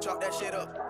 chalk that shit up.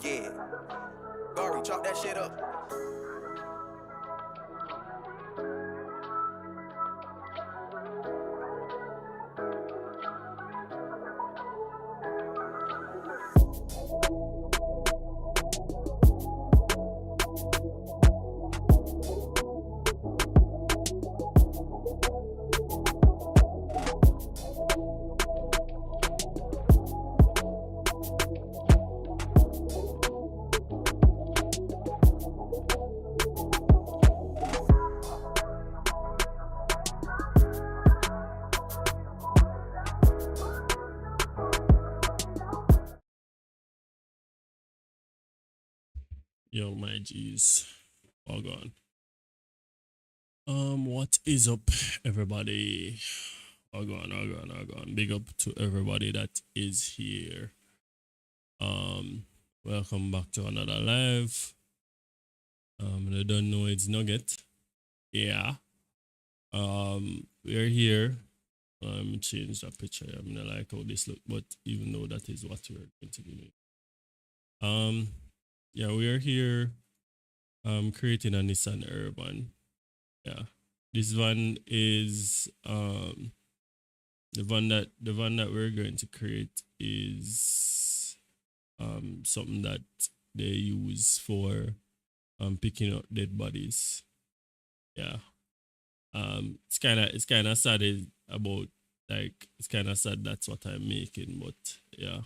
Yeah. Gary, chalk that shit up. Yo, my G's. All gone. What is up, everybody? All gone. Big up to everybody that is here. Um, Welcome back to another live. I don't know it's Nugget. Yeah. We're here. Change that picture. I'm gonna like how this look, but even though that is what we're going to be doing. Yeah, we are here. Creating a Nissan Urban. Yeah. This van is the van that we're going to create is something that they use for picking up dead bodies. Yeah. It's kinda sad about like it's kinda sad that's what I'm making, but yeah.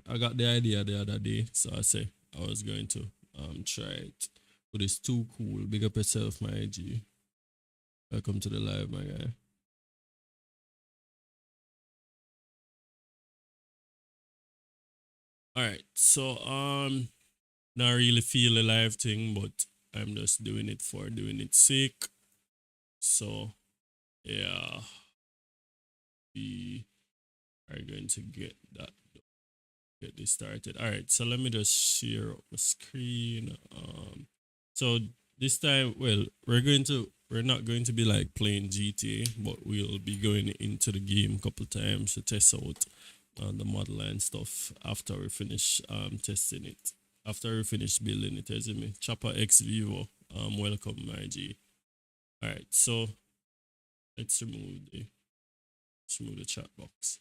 I got the idea the other day, so I say I was going to try it. But it's too cool. Big up yourself, my G. Welcome to the live, my guy. All right, so not really feel a live thing, but I'm just doing it for doing its sake. So yeah, we are going to get this started. All right, so let me just share up my screen. So this time, well, we're not going to be like playing GTA, but we'll be going into the game a couple times to test out the model and stuff after we finish testing it. After we finish building it, as me Chopper X Vivo. Welcome, my G. All right, so let's remove the chat box.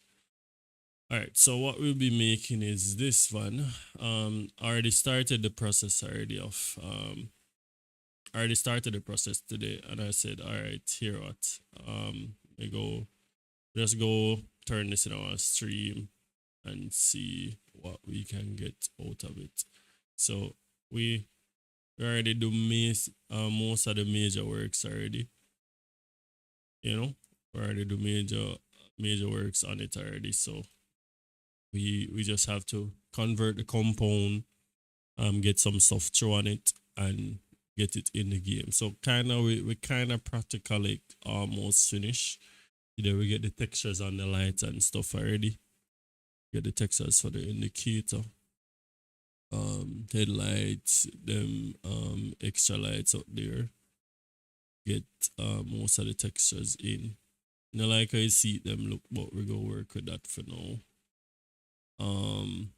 All right, so what we'll be making is this one. I already started the process already of I already started the process today, and I said, all right, here what we go, just go turn this in our stream and see what we can get out of it. So we already do most of the major works already. You know, we already do major works on it already. So we just have to convert the compound, get some stuff through on it, and get it in the game. So we kind of practically almost finish. You know, we get the textures on the lights and stuff already. Get the textures for the indicator, headlights, them extra lights out there. Get most of the textures in. You know, like I see them look, but we go work with that for now. Um,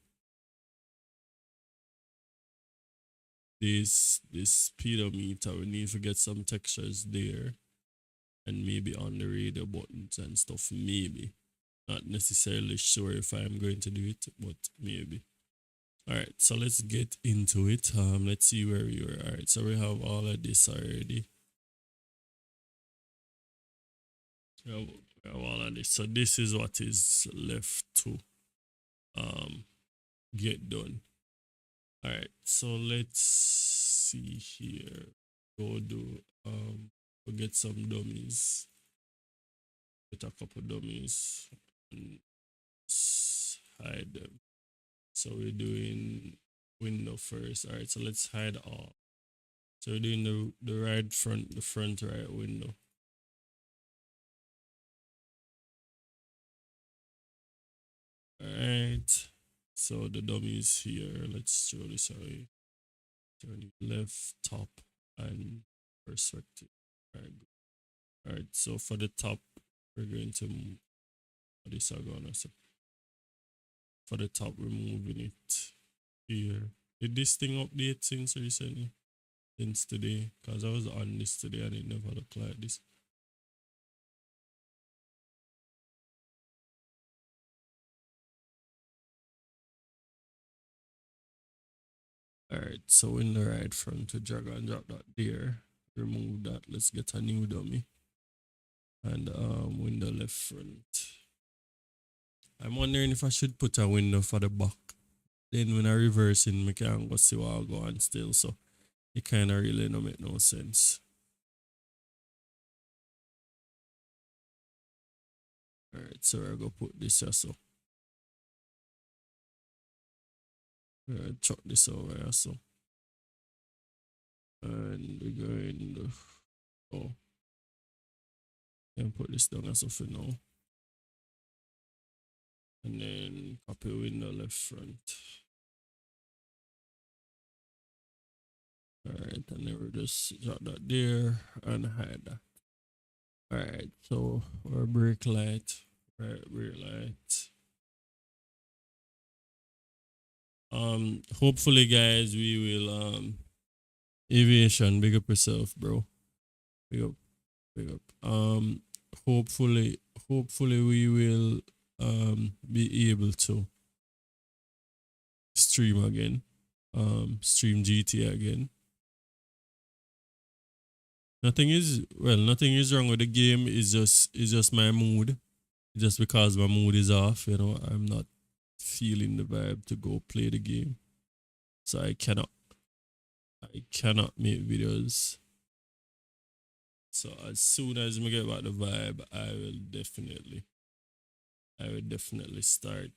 this speedometer, we need to get some textures there, and maybe on the radio buttons and stuff. Maybe not necessarily sure if I'm going to do it, but maybe. All right, so let's get into it. Let's see where we were. All right, so we have all of this already. We have all of this. So this is what is left to um get done. All right, so let's see here. Go do we'll get some dummies. Get a couple dummies and hide them. So we're doing window first. All right, so let's hide all. So we're doing the front right window. All right. So the dummy is here. Let's throw this away. Turn left, top, and perspective. All right. All right. So for the top, we're going to this are gonna so for the top, we're moving it here. Did this thing update since recently? Since today? Cause I was on this today and it never looked like this. Alright, so in the right front to drag and drop that there. Remove that. Let's get a new dummy. And window left front. I'm wondering if I should put a window for the back. Then when I reverse in, I can go see what I'll go on still. So it kinda really don't make no sense. Alright, so I go put this here so. Chuck this over here, so. And we're going to, oh, and put this down as of for now. And then copy window left front. Alright, and then we'll just drop that there and hide that. Alright, so our brake light. Right, brake light. Hopefully guys we will aviation, big up yourself, bro. Big up, big up. Hopefully we will be able to stream again. Stream GTA again. Nothing is wrong with the game. It's just my mood. Just because my mood is off, you know, I'm not feeling the vibe to go play the game. So I cannot make videos. So as soon as I get back the vibe, I will definitely start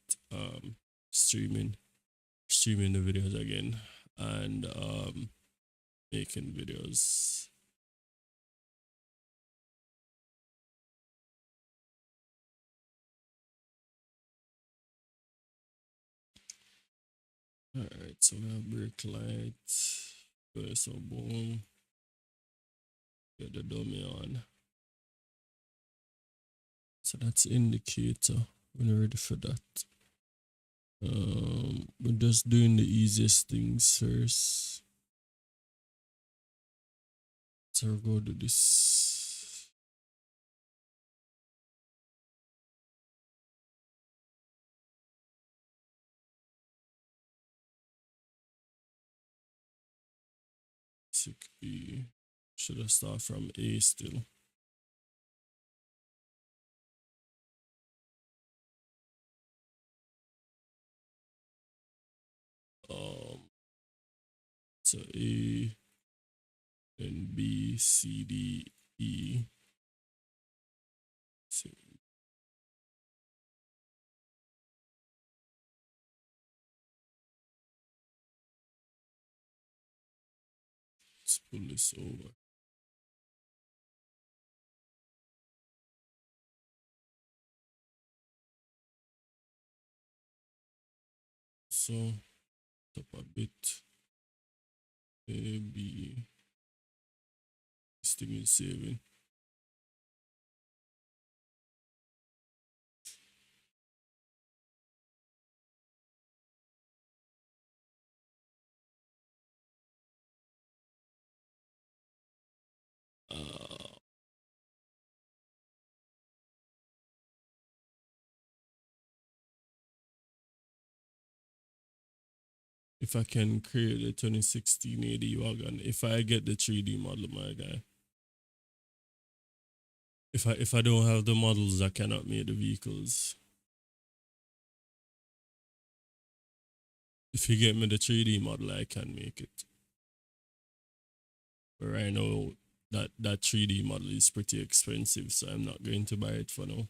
streaming the videos again and making videos. Alright, so we have brake light. So boom. Get the dummy on. So that's indicator. We're ready for that. We're just doing the easiest things first. So we'll go do this. Should have start from A still. So A, then B, C, D, E. So let's pull this over. So top a bit. A, B. This thing is saving. If I can create a 2016 AD wagon, if I get the 3D model, my guy. If I don't have the models, I cannot make the vehicles. If you get me the 3D model, I can make it. But right now, that 3D model is pretty expensive, so I'm not going to buy it for now.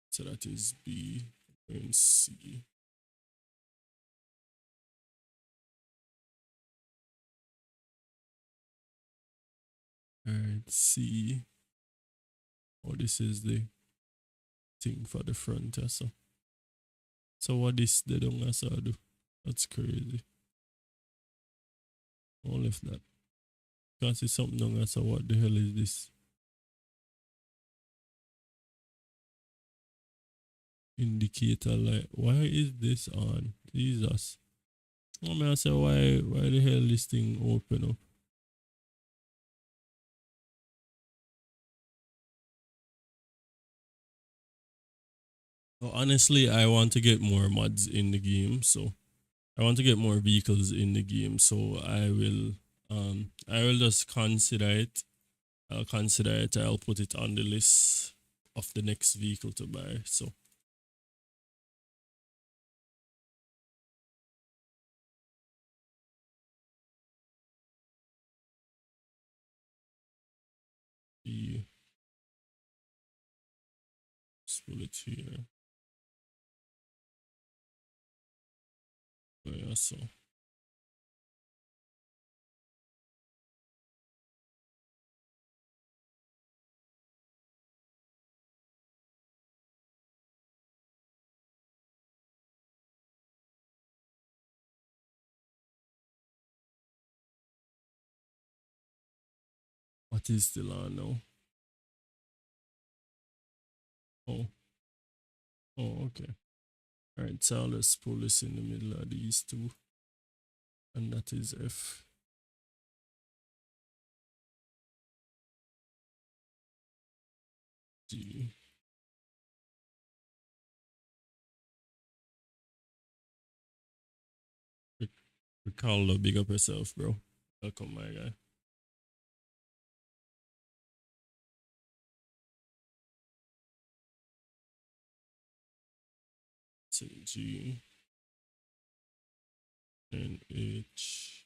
So that is B and C. Alright, C. Oh, this is the thing for the front, yeah, so. So what this they don't also do? That's crazy. All of that. Can't see something on so what the hell is this? Indicator light. Why is this on? Jesus. I mean, I say why the hell this thing open up? Well, honestly, I want to get more mods in the game, so I want to get more vehicles in the game, so I will just consider it. I'll consider it. I'll put it on the list of the next vehicle to buy. So Let's pull it here. Oh, yeah, so. What is still on now? Oh. Oh, okay. Alright, so let's pull this in the middle of these two. And that is F. G. Ricardo, big up yourself, bro. Welcome, my guy. So G and H.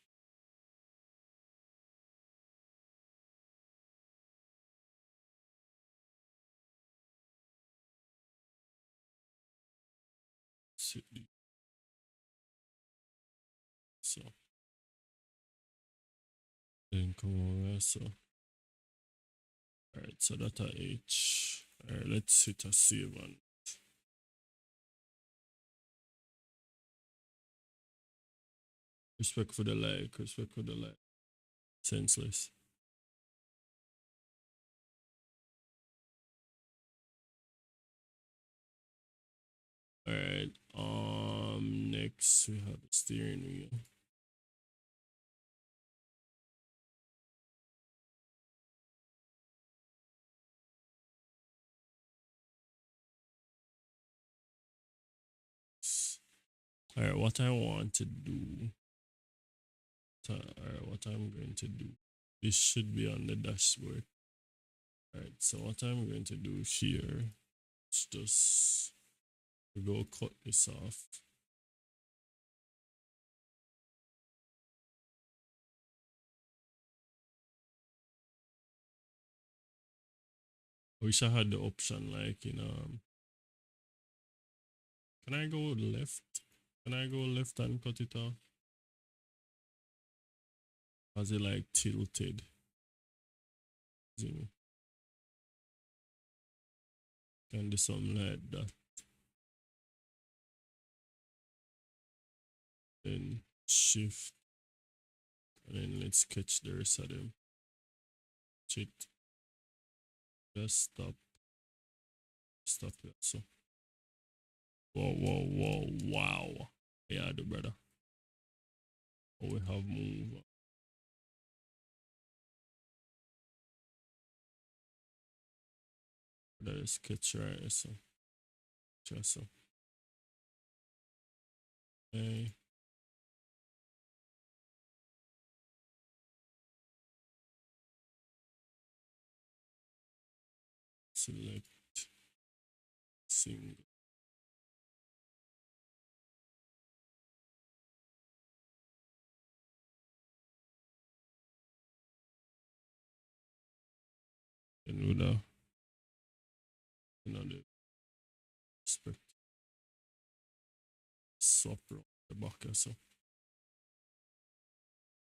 C, D. So then come over, so. Alright, so that's a H. Alright, let's hit a save on. Respect for the like, respect for the like. Senseless. Alright, next we have the steering wheel. Alright, what I want to do. Alright, what I'm going to do. This should be on the dashboard. Alright, so what I'm going to do here is just go cut this off. I wish I had the option like in can I go left? Can I go left and cut it off? Has it like tilted? Can do something like that. Then shift. And then let's sketch the rest of them. Shit. Just stop. Stop it. So. Whoa, whoa, whoa, wow. Yeah, the brother. Oh, we have move. That is sketch right, so. Just so. Okay. Select single. And with a another spec swap around the back, so.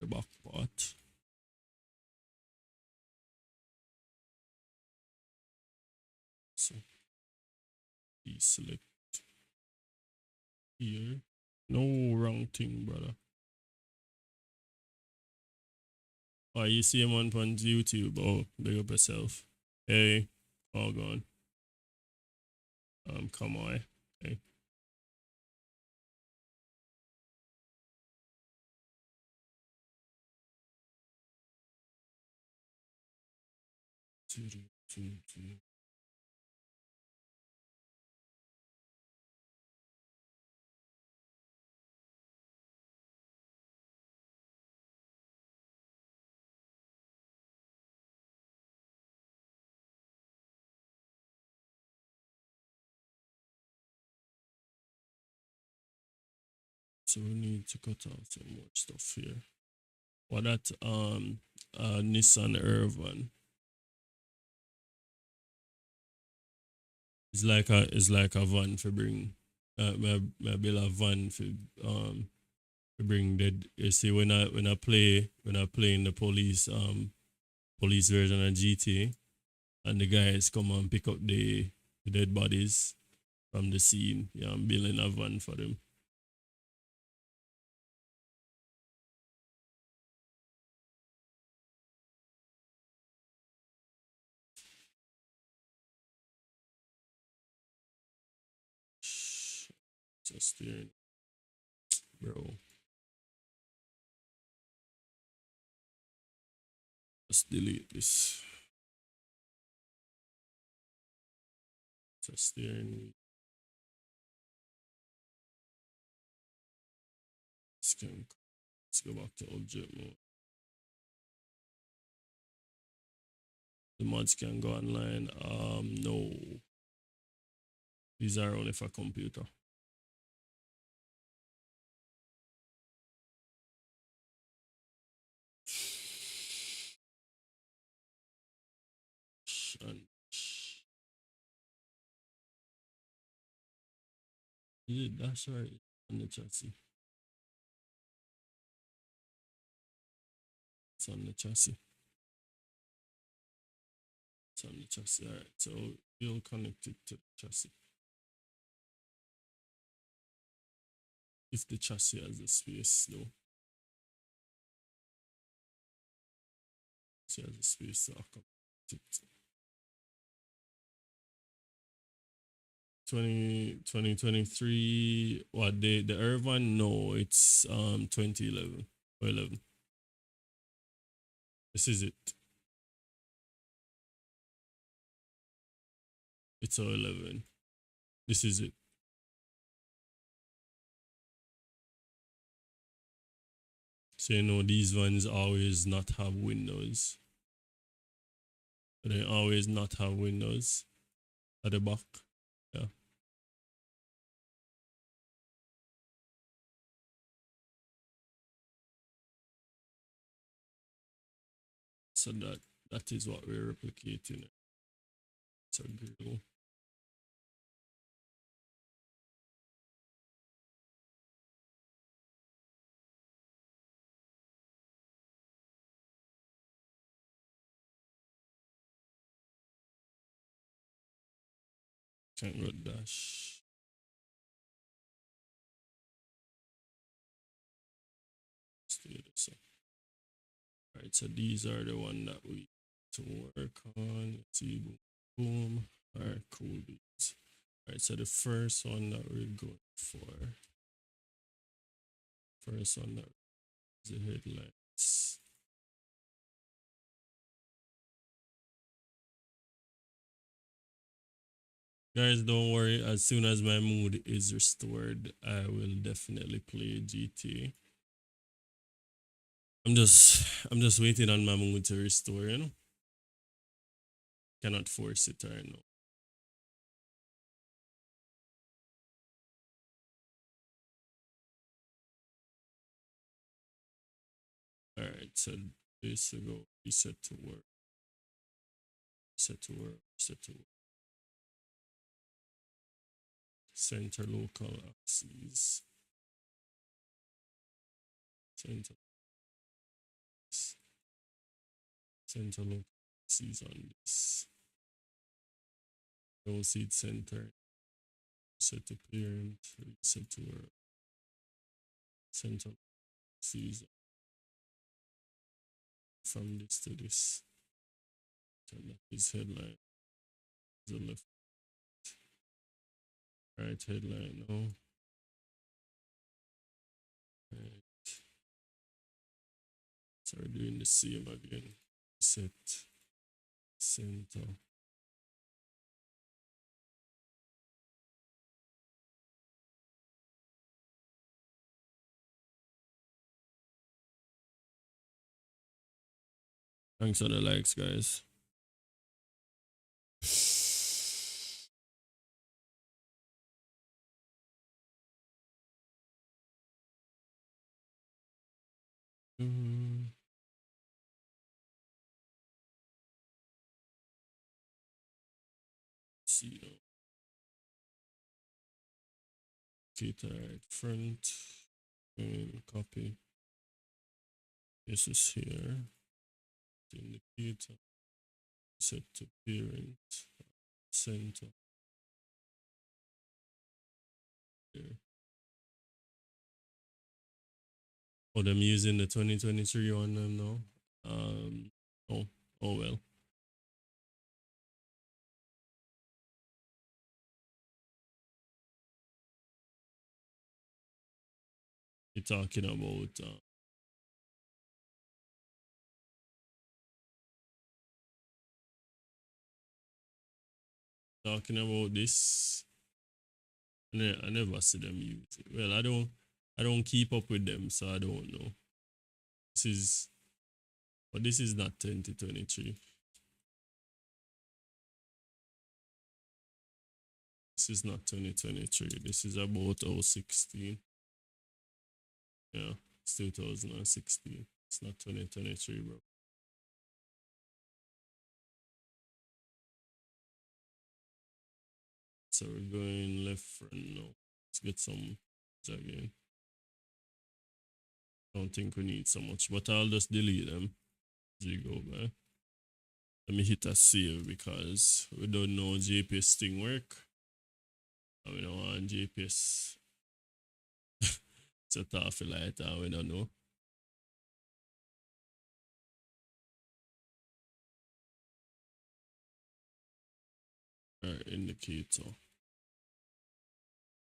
The back part. So deselect here. No wrong thing, brother. Oh, you see him on YouTube. Oh, big up yourself. Hey, all gone. Come on. Hey. So we need to cut out some more stuff here. What that Nissan Urvan. it's like a van for bring my build a van for bring dead. You see when I play in the police version of GTA and the guys come and pick up the dead bodies from the scene. Yeah, I'm building a van for them. Just steering, bro. Let's delete this. Just steering. Let's go back to object mode. The mods can go online. No. These are only for computer. And that's right on the chassis. It's on the chassis. It's on the chassis. Alright, so we'll connect it to the chassis. If the chassis has the space though. Chassis has the space to accommodate it. 2023 what the Urvan? No, it's 2011 or 11. This is it. It's 11. This is it. So you know these ones always not have windows. They always not have windows at the back. Yeah. So that is what we're replicating. It's a grill. Can't go dash. Let's do this. Alright, so these are the one that we to work on. Let's see, boom, boom. Alright, cool beats. Alright, so the first one that we're going for. First one that is the headlights. Guys, don't worry. As soon as my mood is restored, I will definitely play GTA. I'm just waiting on my mood to restore, you know. Cannot force it right now. Alright, so this will go reset to work. Reset to work, reset to work. Center local axes. Center center local axes on this. Don't see it center. Set to parent, reset to work. Center axes from this to this. So that is headline. The left. Right headline now. Right. So we're doing the same again. Set center. Thanks for the likes, guys. Mm-hmm. See though. Indicator right front. And copy. This is here. Indicator. Set to parent. Center. Here. Oh, them using the 2023 one now. Oh, oh well. You're talking about this. I never see them use it. Well, I don't keep up with them, so I don't know. This is, but this is not 2023. This is not 2023. This is about 016. Yeah, it's 2016. It's not 2023, bro. So we're going left front now. Let's get some again. I don't think we need so much, but I'll just delete them as we go by. Let me hit a save because we don't know GPS thing work. And we don't want GPS set off a light and we don't know. Alright, indicator.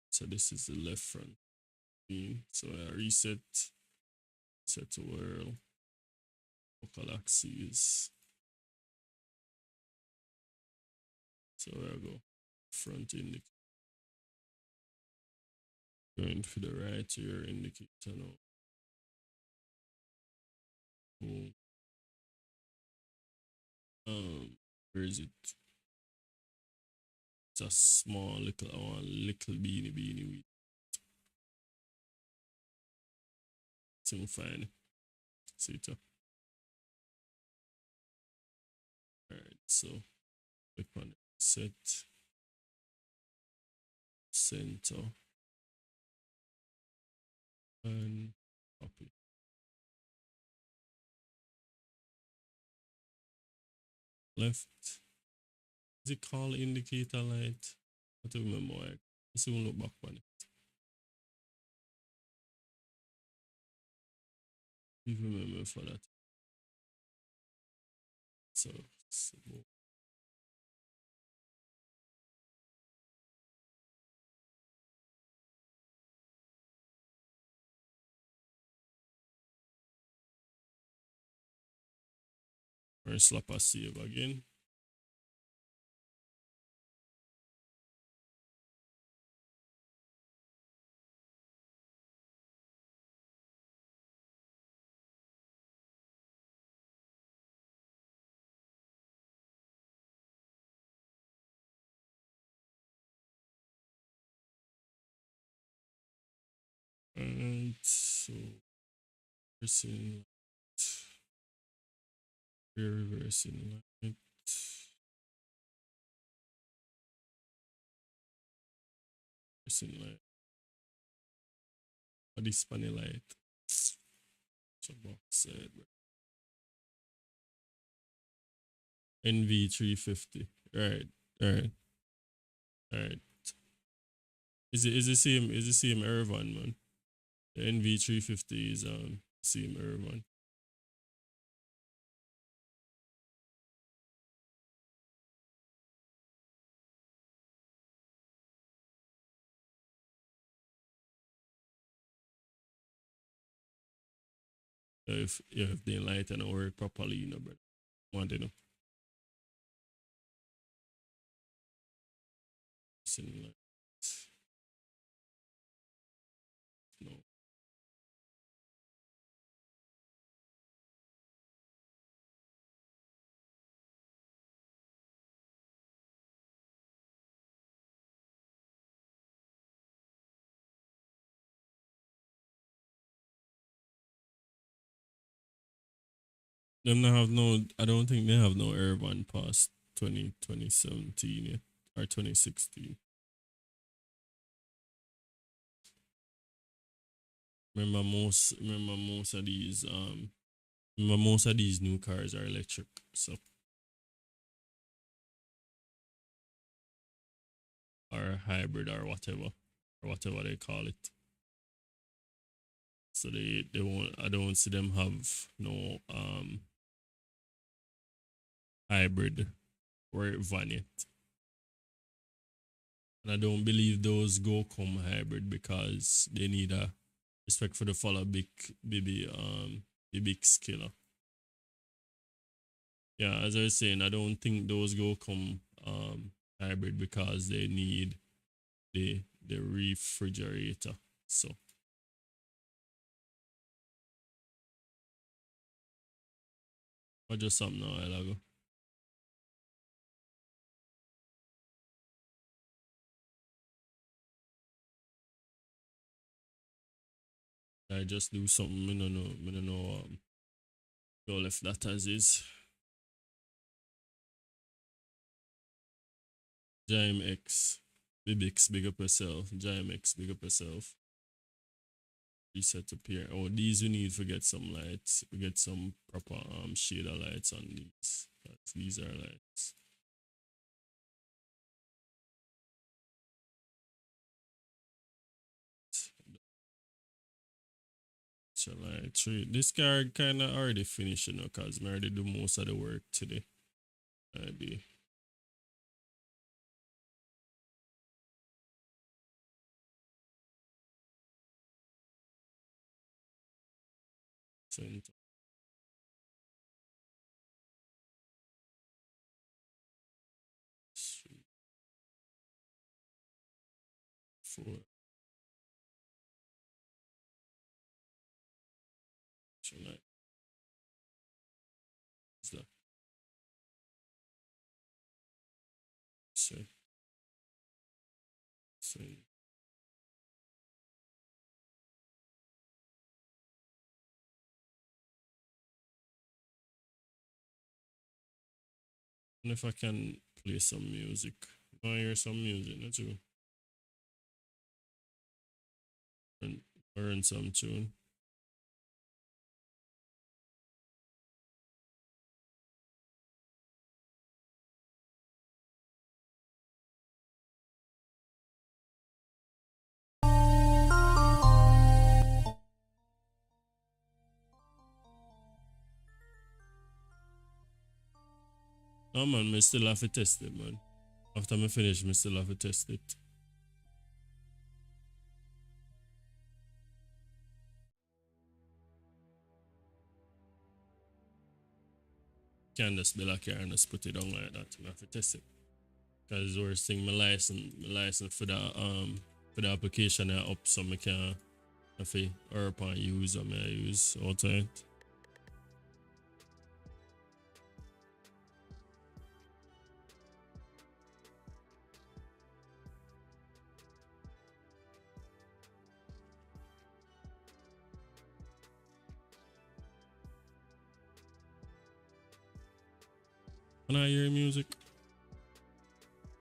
So this is the left front. So I reset to world. Focal axis. So there we go. Front indicator. Going for the right rear indicator now. Boom. Where is it? It's a small little, I want little beanie with. Soon fine. See it. Alright, so click on it. Set center and copy. Left. Is it called indicator light? I don't remember why. Let's see, look back on it. You remember for that. So or slap a save again. And so reversing light. Reversing light. Reversing light. Body spanning light. So box side. NV350. Right. Alright. Alright. Is the same Urvan, man? The NV350 is same Urvan. If the light and work properly, you know, brother. Want to know. Light. No. Them not have no. I don't think they have no Urban past 2017 yet or 2016. Remember most of these remember most of these new cars are electric. So or hybrid or whatever they call it. So they won't I don't see them have no hybrid or van yet. And I don't believe those go come hybrid because they need a respect for the follow the big skiller. Yeah, as I was saying, I don't think those go come hybrid because they need the refrigerator. So or just something a while ago. I just do something, I don't know go left that as is. Jaime X. Bibix, big up yourself. Jaime X, big up yourself. Reset up here. Oh, these we need to get some lights. We get some proper shader lights on these. These are lights. So light three. This car kinda already finished, cause I already do most of the work today. Maybe. Center. 3, 4. So light. What's that? So. So. And if I can play some music. I hear some music, not too. And learn some tune. No man, me still have to test it, man. After me finish, me still have to test it. Can't just be like here and just put it on like that. Me have to test it. Cause the worst thing, my license for the application are up, so me can have to Urban use or me I use all time. Can I hear music?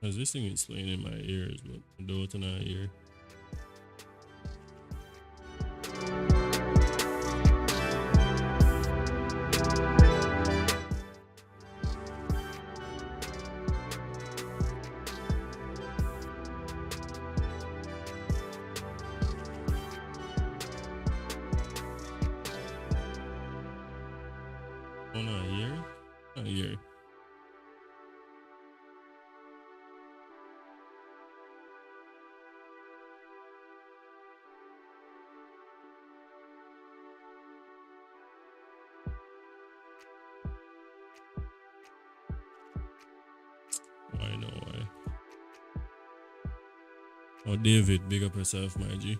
Cause this thing is playing in my ears, but I don't wanna hear. Oh, not hear? Not hear. Why no why? Oh, David, big up yourself, my G.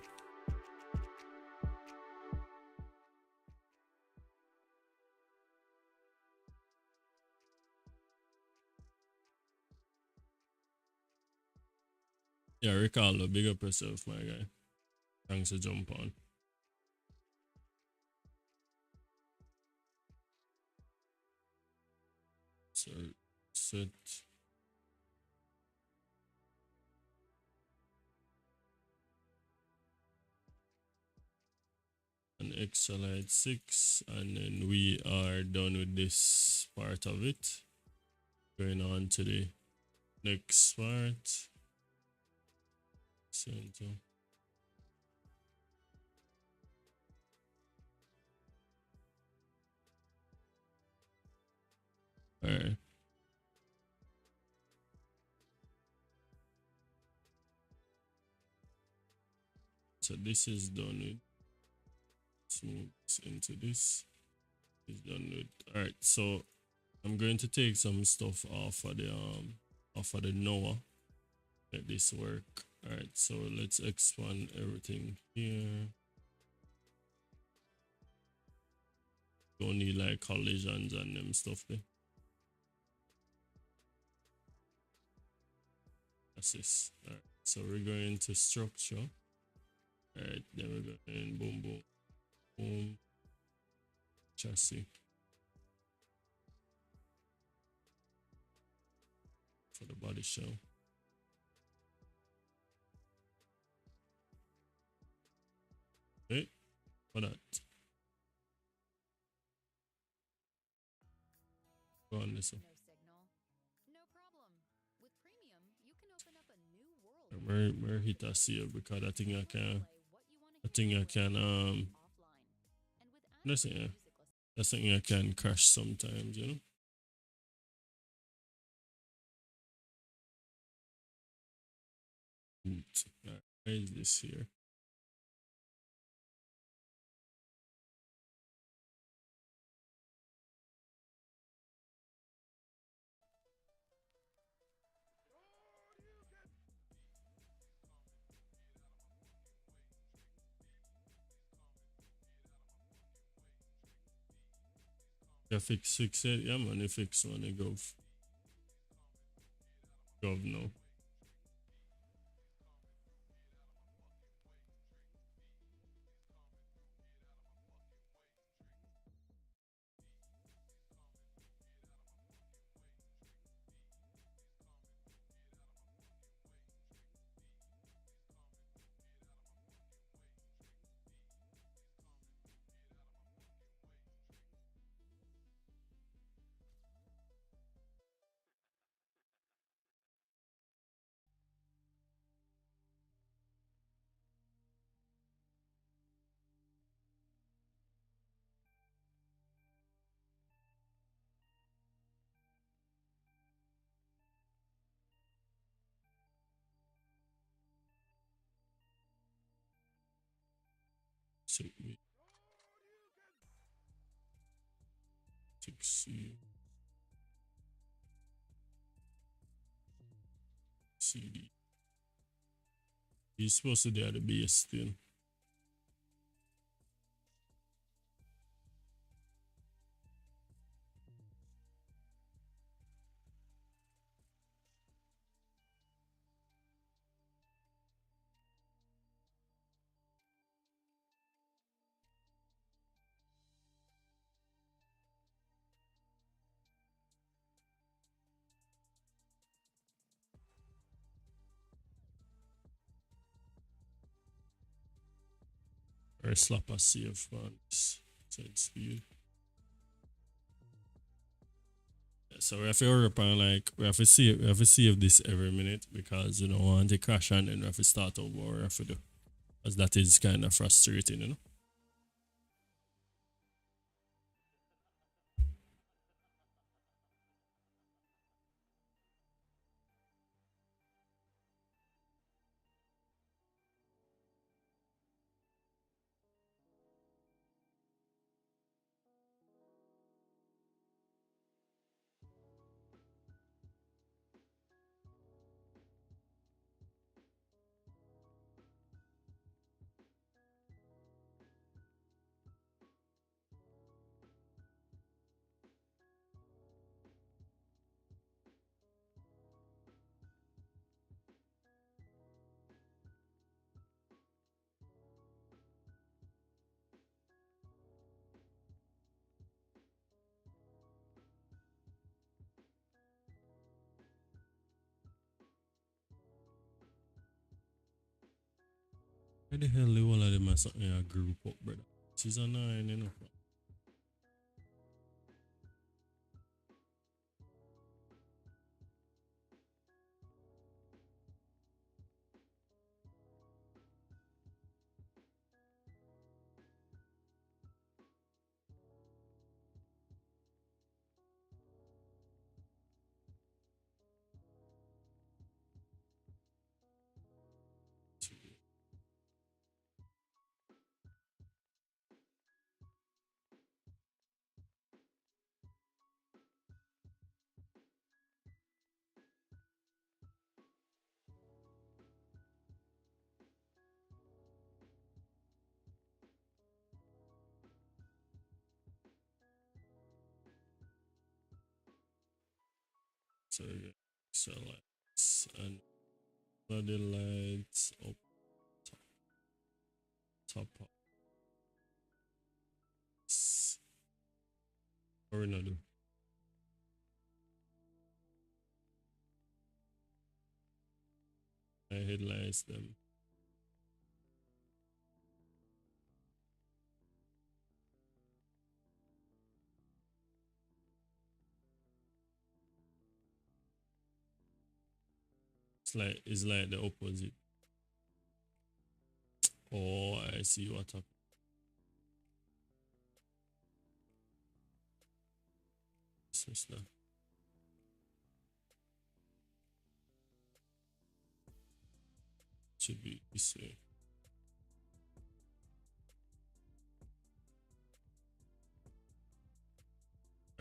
Yeah, Ricardo, big up yourself, my guy. Thanks for jump on. So, set. an Exolite 6, and then we are done with this part of it. Going on to the next part. Center. Alright. So this is done with. Let's move this into this. Is done with. Alright, so I'm going to take some stuff off of the Noah. Let this work. Alright, so let's expand everything here. Don't need like collisions and them stuff there. That's this. Alright, so we're going to structure. Alright, then we're going boom, boom, boom. Chassis. For the body shell. Okay, for that. Go on this one. Where hit I see it because I think I can listen, yeah. That's something I can crash sometimes, you know. Where is this here? Yeah, fix it. Yeah, man, you fix one, you gov now. C CD. He's supposed to do the base still. Or slap a save on this side speed. So we have to hurry up and like we have to save this every minute because you don't want to crash and then we have to start over we have to do. Because that is kind of frustrating, you know. Why the hell the whole of them are something a group up, brother? This is a 9, you know. So we got extra lights and body lights up top of this. Or we not do. I headlights them. It's like the opposite. Oh, I see what happened. So it's not. Should be this way.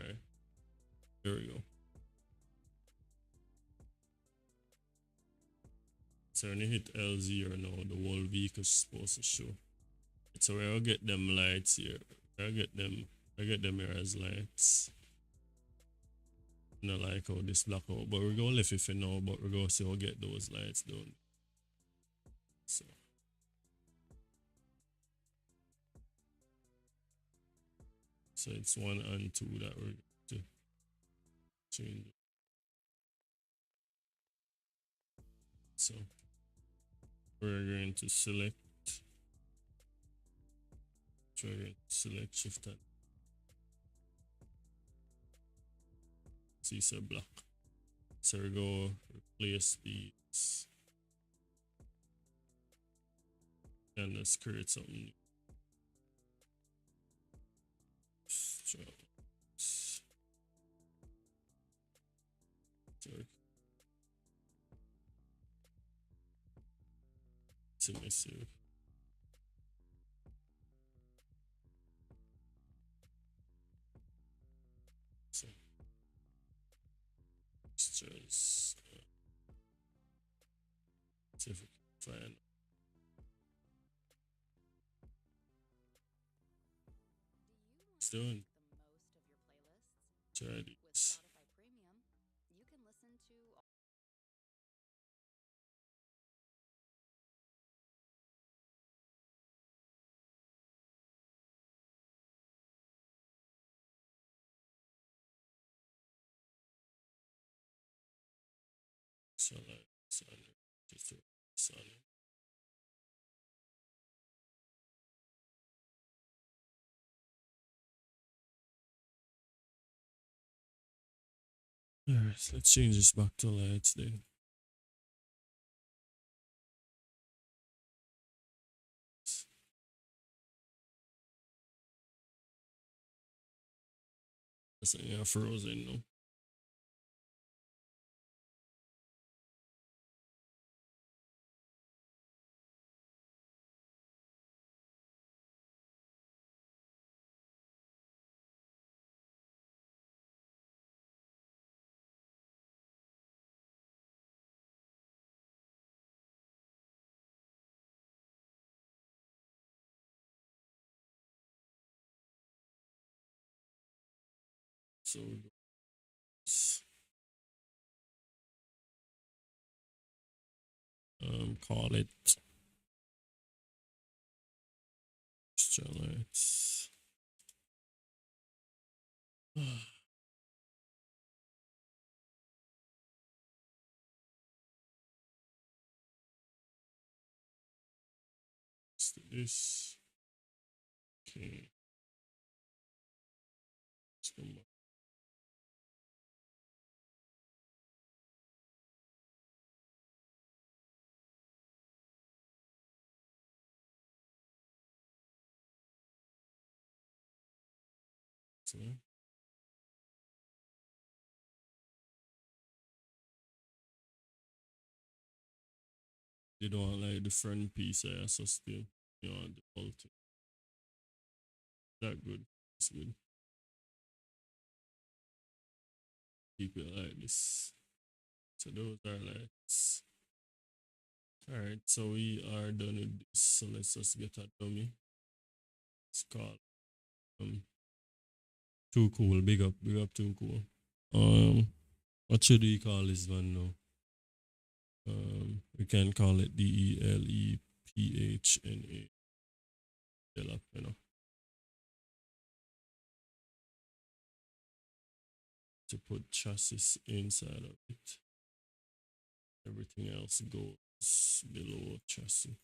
Alright. There we go. So when you hit L0 now, the whole vehicle is supposed to show. So we'll get them lights here. I get them here as lights. Not like how this black out, but we're gonna left it for now, but we're gonna see how get those lights done. So it's 1 and 2 that we're going to change. So we're going to select shift and see so black. So we go replace these and let's create something new. Submissive. So let's just see if we can find. It's doing. Try this. So like just throw this on it. Alright, so let's change this back to lights then. That's frozen now. So call it extra lights. Let's do this. Okay. Let's come back. So, they don't want like the front piece, so still you want the whole thing. That good. It's good. Keep it like this. So those are lights. Alright, so we are done with this. So let's just get a dummy. It's called Too Cool. Big up Too Cool. What should we call this one now? We can call it DELEPHNA. Delap, you know. To put chassis inside of it. Everything else goes below chassis.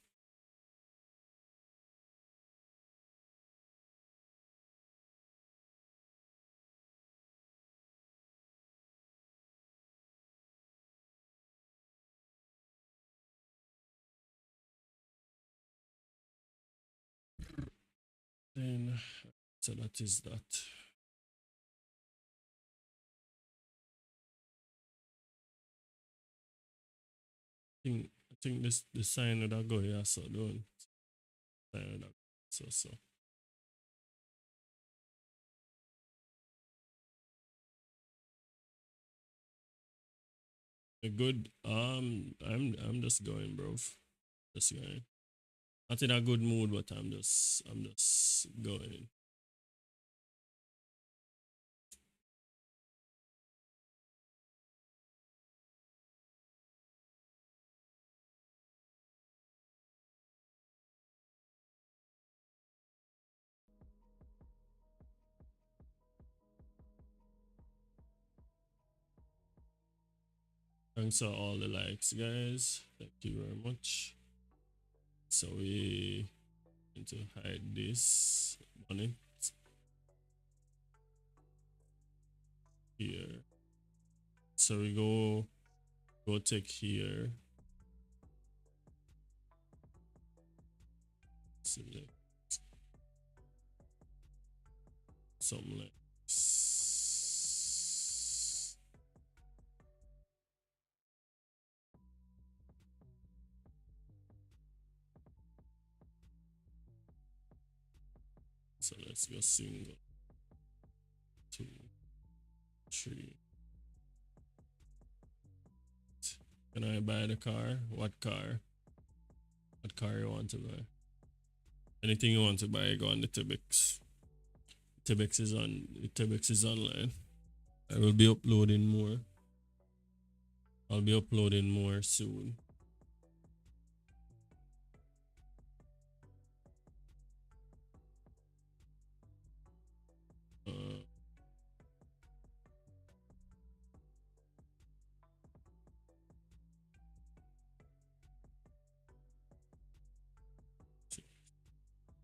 Then, so that is that. I think this sign that go here, so don't sign that. So. Good. I'm just going, bro. Just going. Not in a good mood, but I'm just going. Thanks for all the likes, guys. Thank you very much. So we need to hide this on it here. So we go take here. Select something like this. So let's go single. 2, 3. Can I buy the car? What car? What car you want to buy? Anything you want to buy, go on the Tibex. Tibex is online. I will be uploading more. I'll be uploading more soon.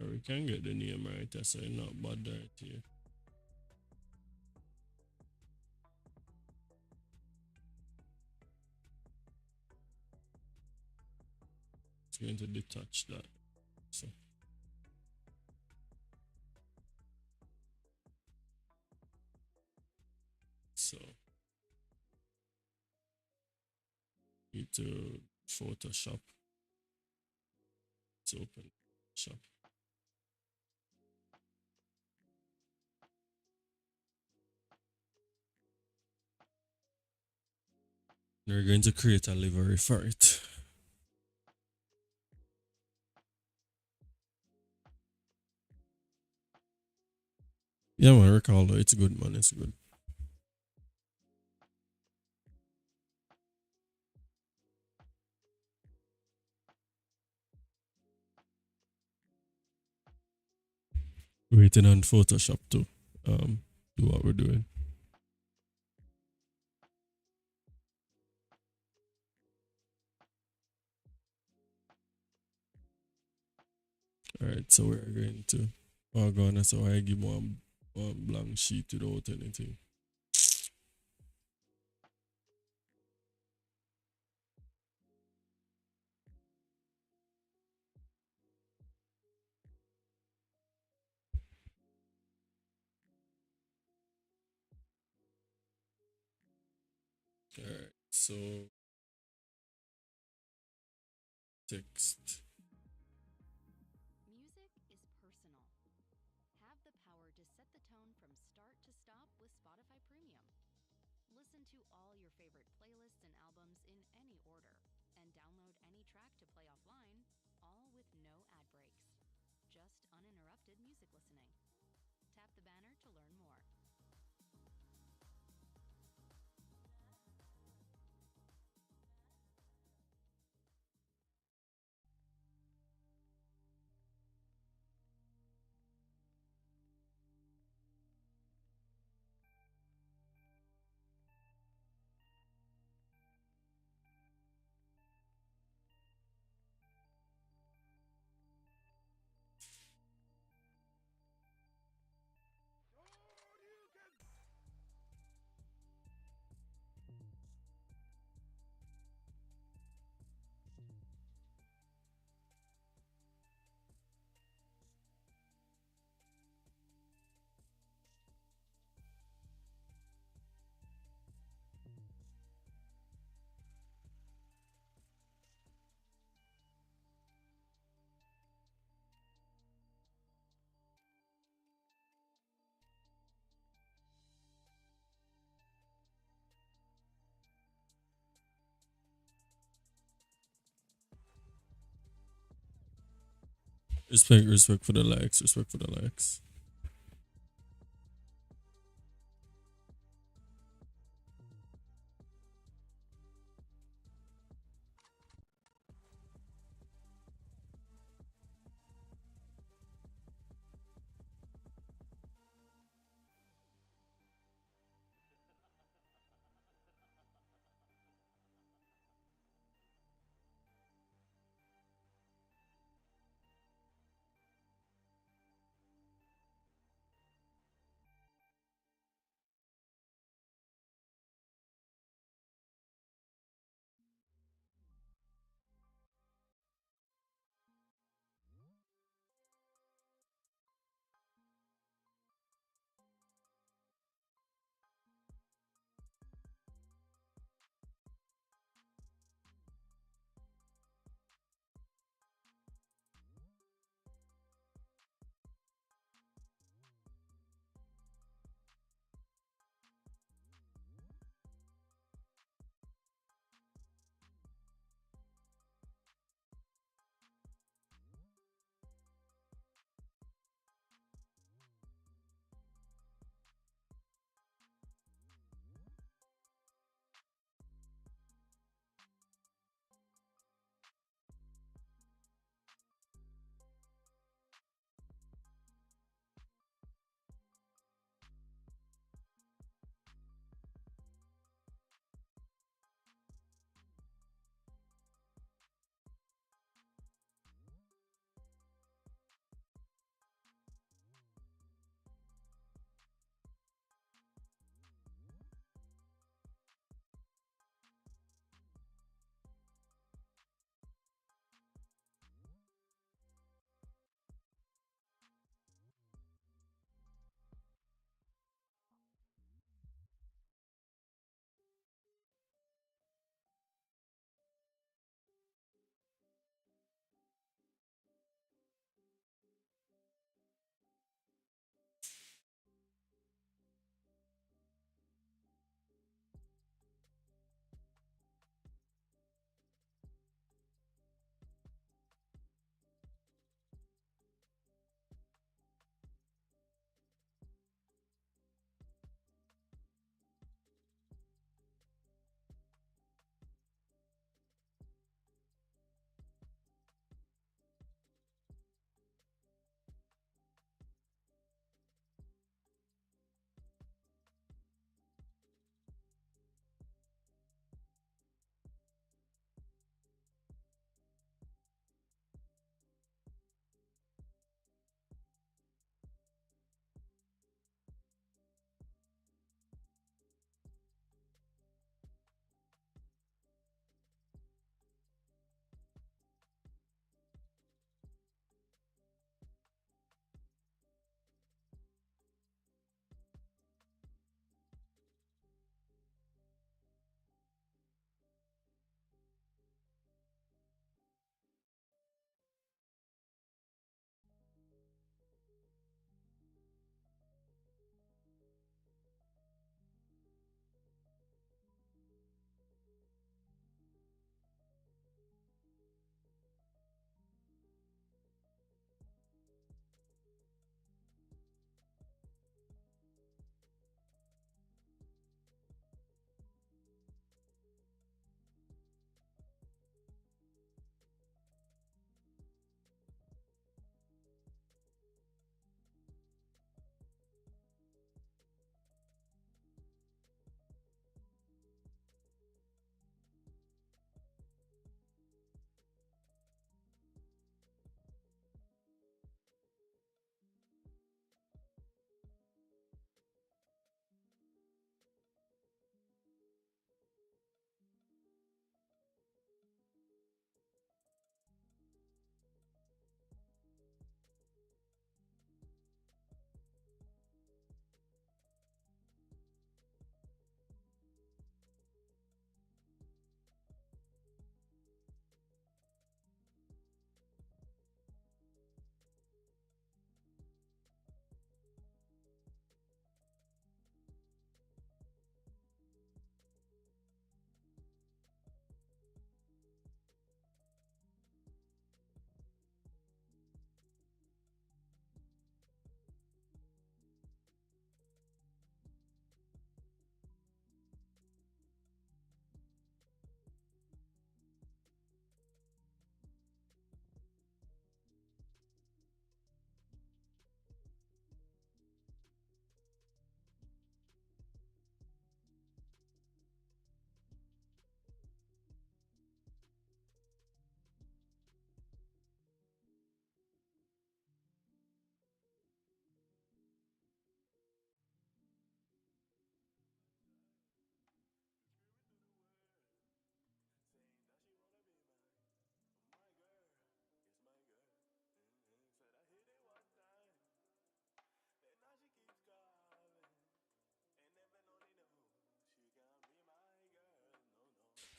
Or we can get the name right, so it's not bad right here. It's going to detach that. So need to Photoshop. It's open shop. We're going to create a livery for it. Yeah, man, Ricardo, it's good, man. It's good. Waiting on Photoshop to do what we're doing. All right, so we're going to. Oh god, that's why I give one blank sheet without anything. Alright, so text. Music is personal. Have the power to set the tone from start to stop with Spotify Premium. Listen to all your favorite playlists and albums in any order, and download any track to play offline, all with no ad breaks. Just uninterrupted music listening. Tap the banner to learn more. Respect for the likes, respect for the likes.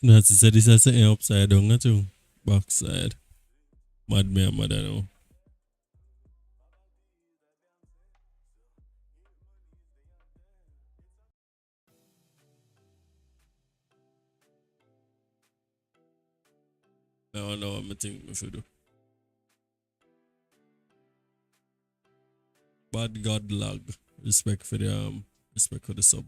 No, she said this is something upside down too. Backside. Mad me and mad I know. I don't know what I think I should do. Bad God lag. Respect for the sub.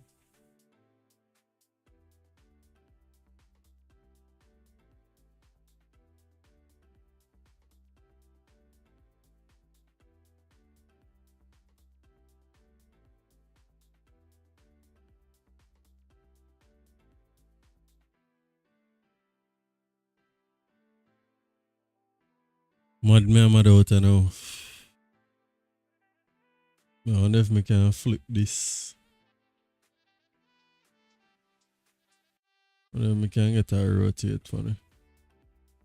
Mad me and mad out now. I wonder if I can flip this. I wonder if I can get a rotate for me.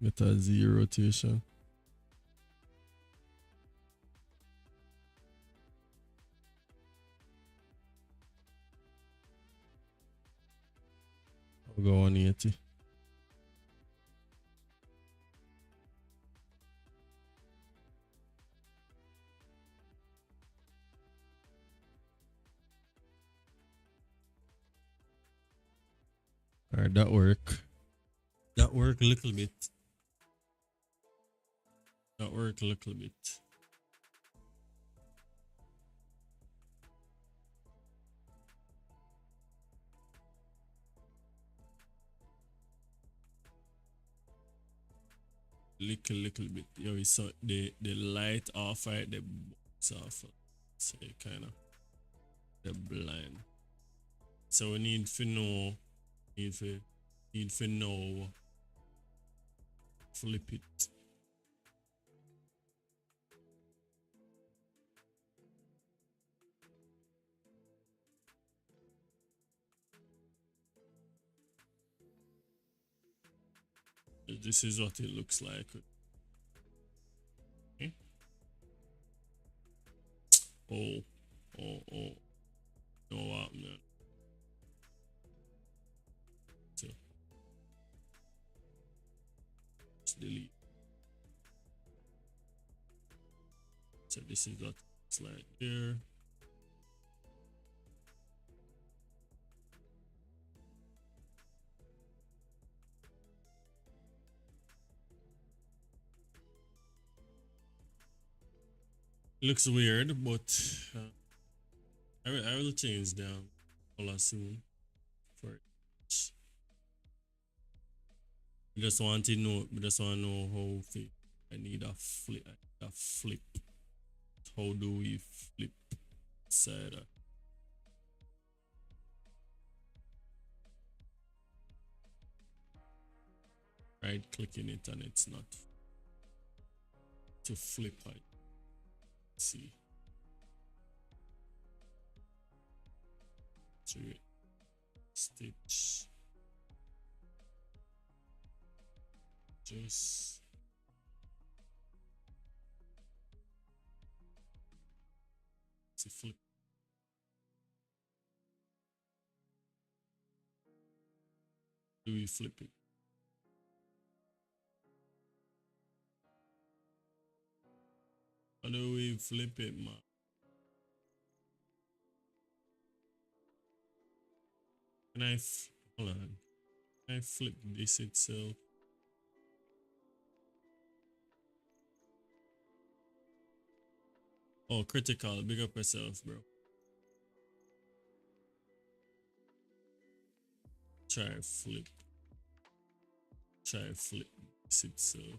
Get a Z rotation. I'll go 180. Alright, that work. That work a little bit. That work a little bit. Little bit. Yeah, we saw the light off, right? The box off. So kind of the blind. So we need to know. Need to know. Flip it. This is what it looks like. Okay. Oh. No what man. So just delete. So this is what it's like here. Looks weird, but I will change down color soon for it. I just want to know. I just want to know how I need a flip. How do we flip side? Right clicking it and it's not to flip it. See. So stitch. Just see flip. Do we flip it? How do we flip it, man? Can I hold on? Can I flip this itself? Oh, critical. Big up yourself, bro. Try flip this itself.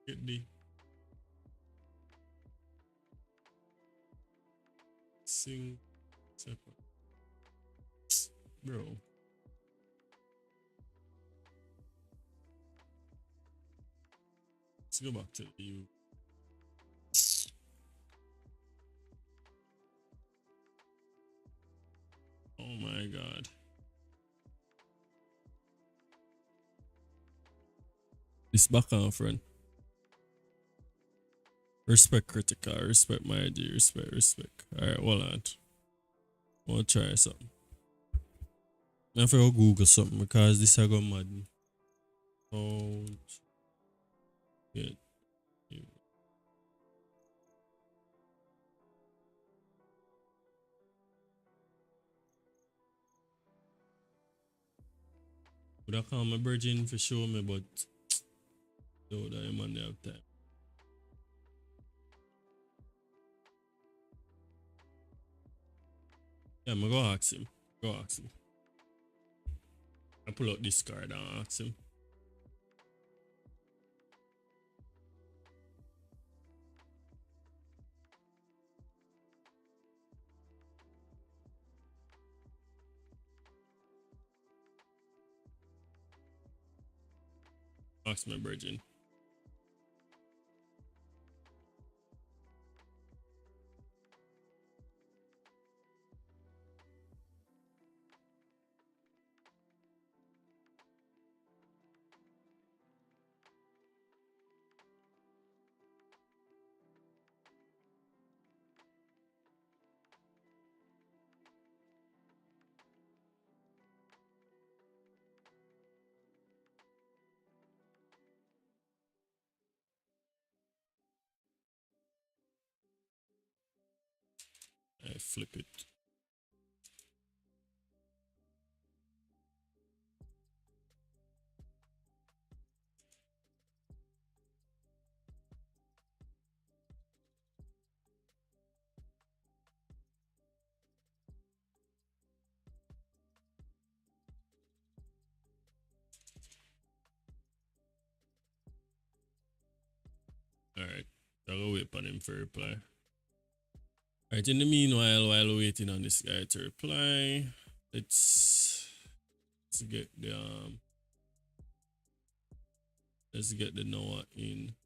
Get the sing separate, bro. Let's go back to you. Oh my god. This back on, friend. Respect critical, respect my idea, respect. Alright, hold on. Wanna try something. I have to Google something because this I got mad. Oh, yeah. Would I call my virgin for show me, but no, that man they have time. Yeah, I'm go ask him. Go ask him. I pull out this card and ask him. Ask my virgin. I flip it. Alright. I'll wait on him for reply. Alright, in the meanwhile, while waiting on this guy to reply, let's get the let's get the Noah in.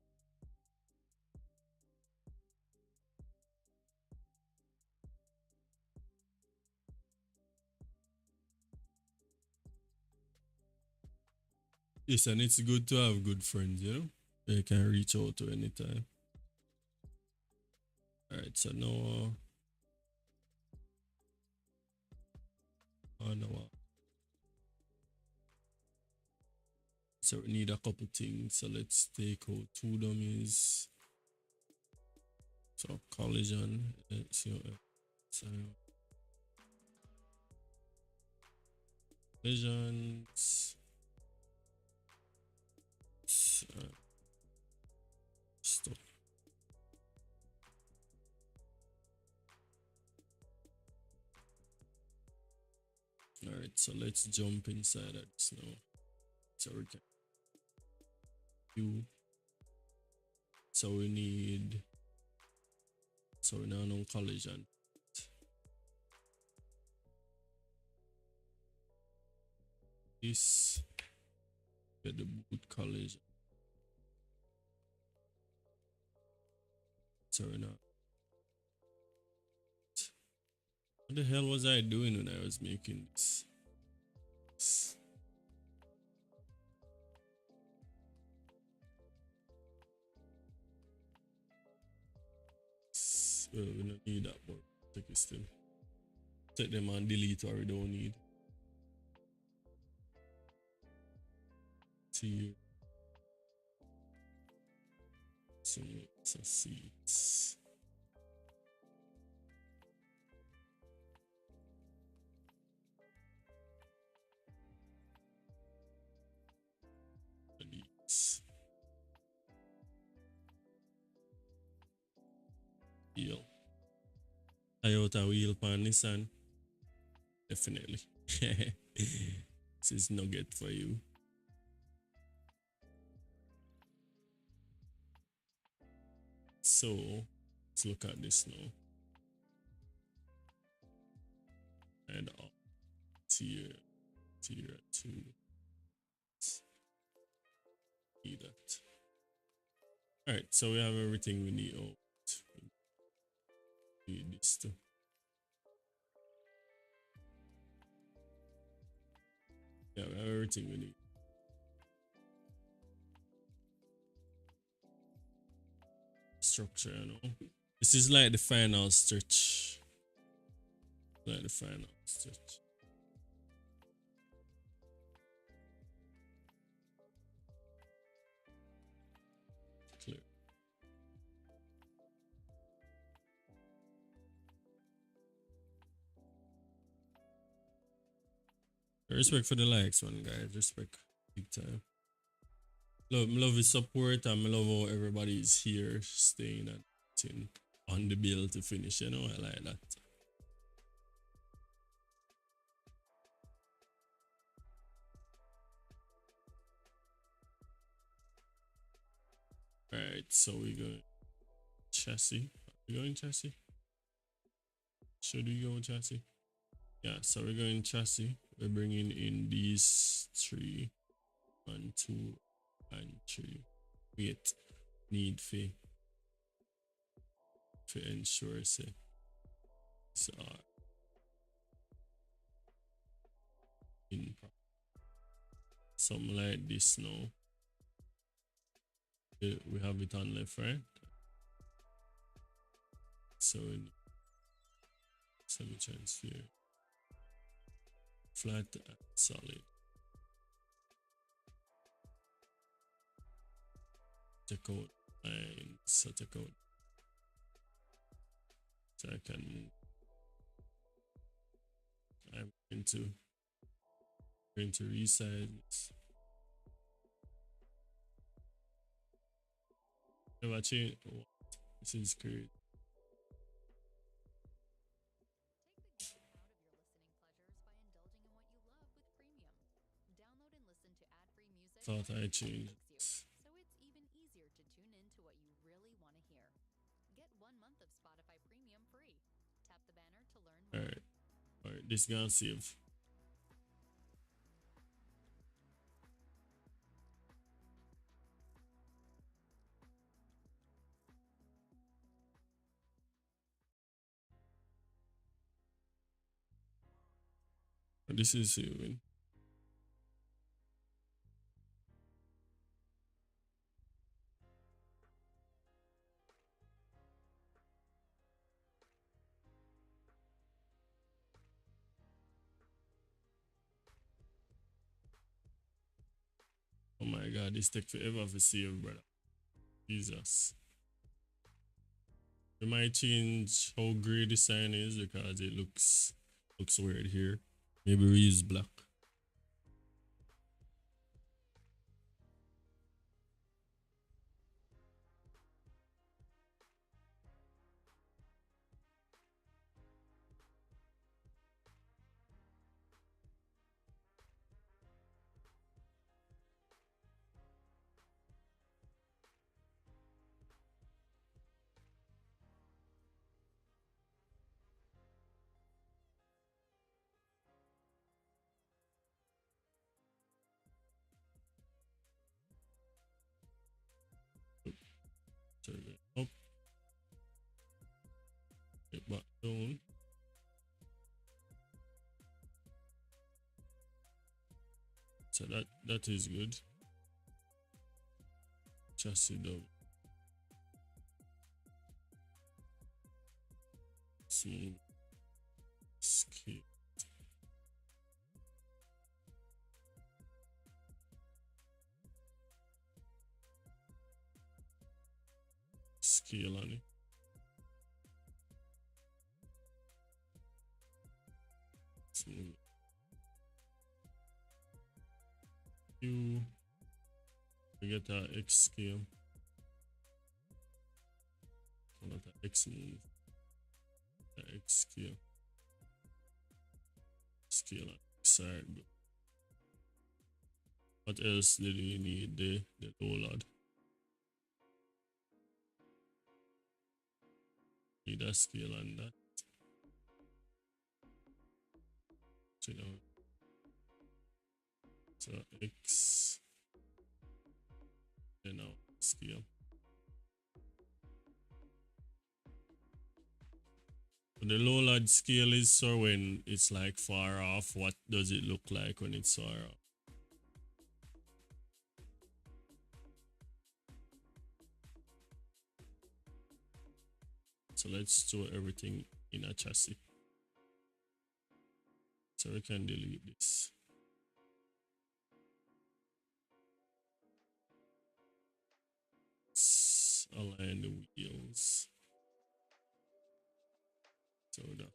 Yes, and it's good to have good friends, you know? They can reach out to anytime. Alright, so Noah. Noah. So we need a couple things. So let's take out two dummies. So collision. Let's see what so collisions. Stop. Alright, so let's jump inside of this now. So we can do. So we need. So we now know collision. This. Get the boot collision. So we now. What the hell was I doing when I was making this? Well, we don't need that, but take it still. Take them and delete what we don't need. Tier. So let's see. Delete. Wheel. Toyota wheel pan Nissan. Definitely. This is nugget for you. So let's look at this now. And up tier 2. Need that. Alright, so we have everything we need. Oh, we need this too. Yeah, we have everything we need. Structure, you know. This is like the final stretch. Like the final stretch. Respect for the likes, one guys. Respect big time. Love his support and I love how everybody is here staying and sitting on the bill to finish. You know, I like that. Alright, so we going chassis. We going chassis? Should we go chassis? Yeah, so we're going chassis. We're bringing in these 3, 1, 2, and 3. Wait, need for ensure say these are in something like this now. We have it on left, right? So we need semi-transfer, flat and solid. Take out line, so take out. So I can move. I'm going to resize this. Never change. Oh, this is crazy. Take the cat out of your listening pleasures by indulging in what you love with premium. Download and listen to ad-free music. Thought I and changed. music so it's even easier to tune in to what you really want to hear. Get 1 month of Spotify Premium free. Tap the banner to learn more. Alright, this gonna save. This is saving. Oh my god, this take forever to save, brother. Jesus. We might change how gray the sign is because it looks weird here. Maybe we use black. Turn it up. Get back down. So that is good. Chassis down. Smooth. Scale. Scale on it. Smooth. We get our X scale. Not the X move. The X scale. Scale on X side. What else did we need? The low lad. Need a scale on that. So X. Then now scale. The low lad scale is so when it's like far off, what does it look like when it's far off? So let's store everything in a chassis. So we can delete this. Let's align the wheels. So that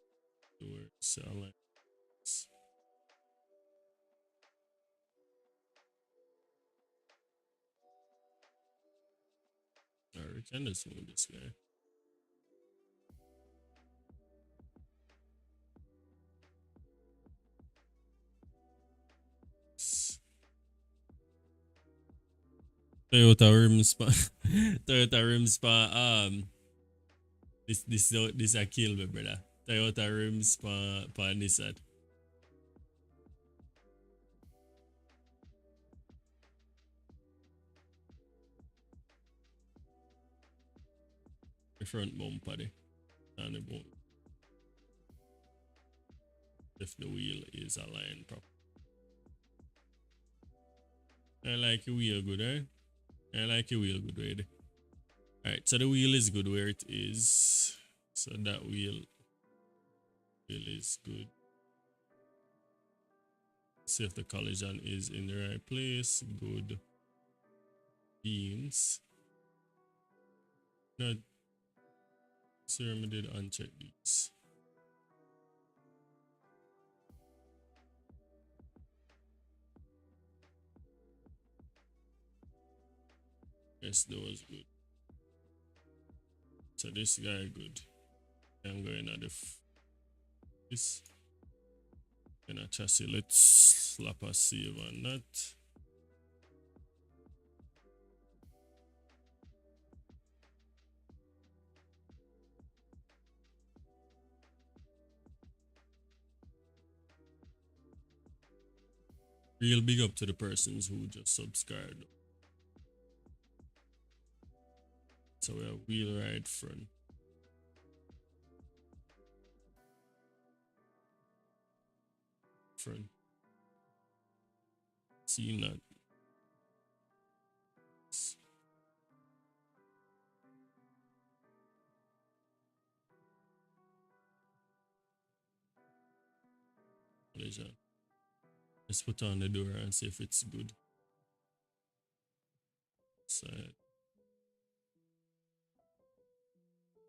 works. Align. we can just move this guy. Toyota rims pa Toyota rims pa this a kill me, brother. Toyota rims pa Nissan. The front bumper there. And the bump. If the wheel is aligned properly. I like the wheel good, eh? I like the wheel good, right? Alright, so the wheel is good where it is. So that wheel is good. See if the collision is in the right place. Good. Beans. No, serum did uncheck these. Yes, that was good. So this guy good. I'm going at this. And a chassis. Let's slap a save on that. Real big up to the persons who just subscribed. So we have wheel right front. See that. Collision. Let's put on the door and see if it's good. Side.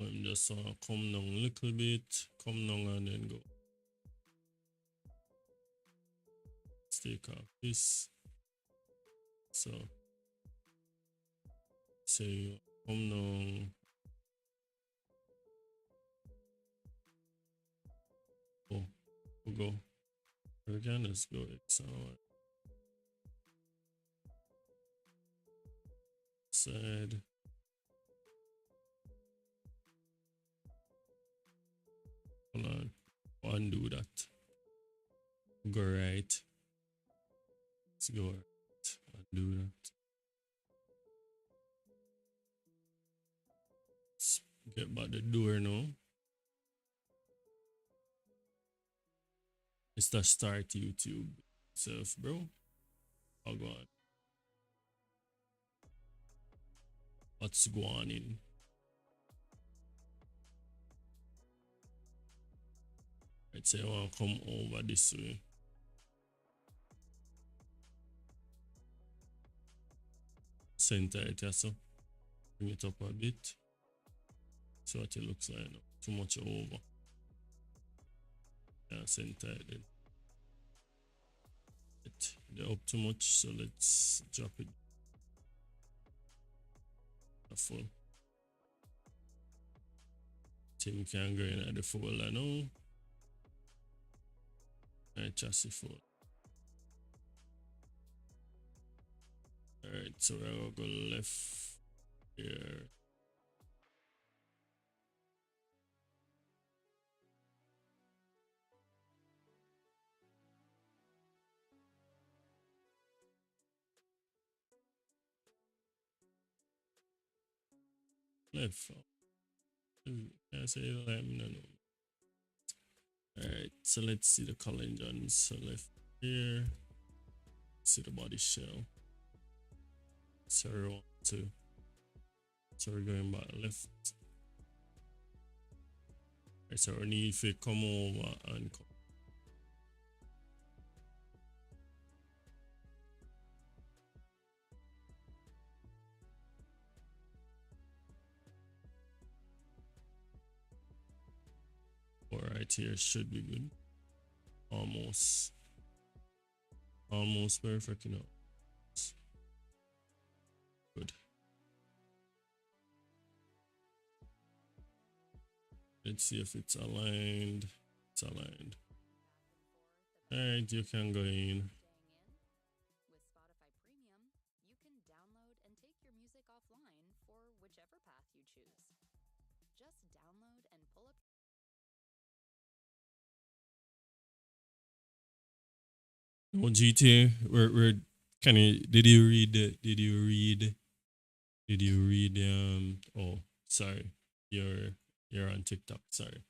I'm just come down a little bit, come down and then go. Let's take off this. So say come down. Oh, we'll go. Again, let's go X and Y. Side. Hold on. Undo that. Go right. Let's go right. Undo that. Let's get back the door now. It's the start YouTube itself, bro. I'll go on. What's going in? I'd say I want to come over this way. Center it, yeah, so bring it up a bit. See what it looks like now. Too much over. Yeah, center it then. They're up too much, so let's drop it. Full. Thing can go in at the folder now. Alright, chassis full. Alright, so we're gonna go left here. Left. I say let me know. Alright, so let's see the color engines. So left here. See the body shell. So we want to. So we're going back left. Right, so we need to come over and come. Right here should be good. Almost perfect, you know. Good. Let's see if it's aligned. It's aligned. All right, you can go in. With Spotify Premium, you can download and take your music offline for whichever path you choose. Just download and pull up. Oh, GTA, we're can you did you read oh sorry. You're on TikTok, sorry.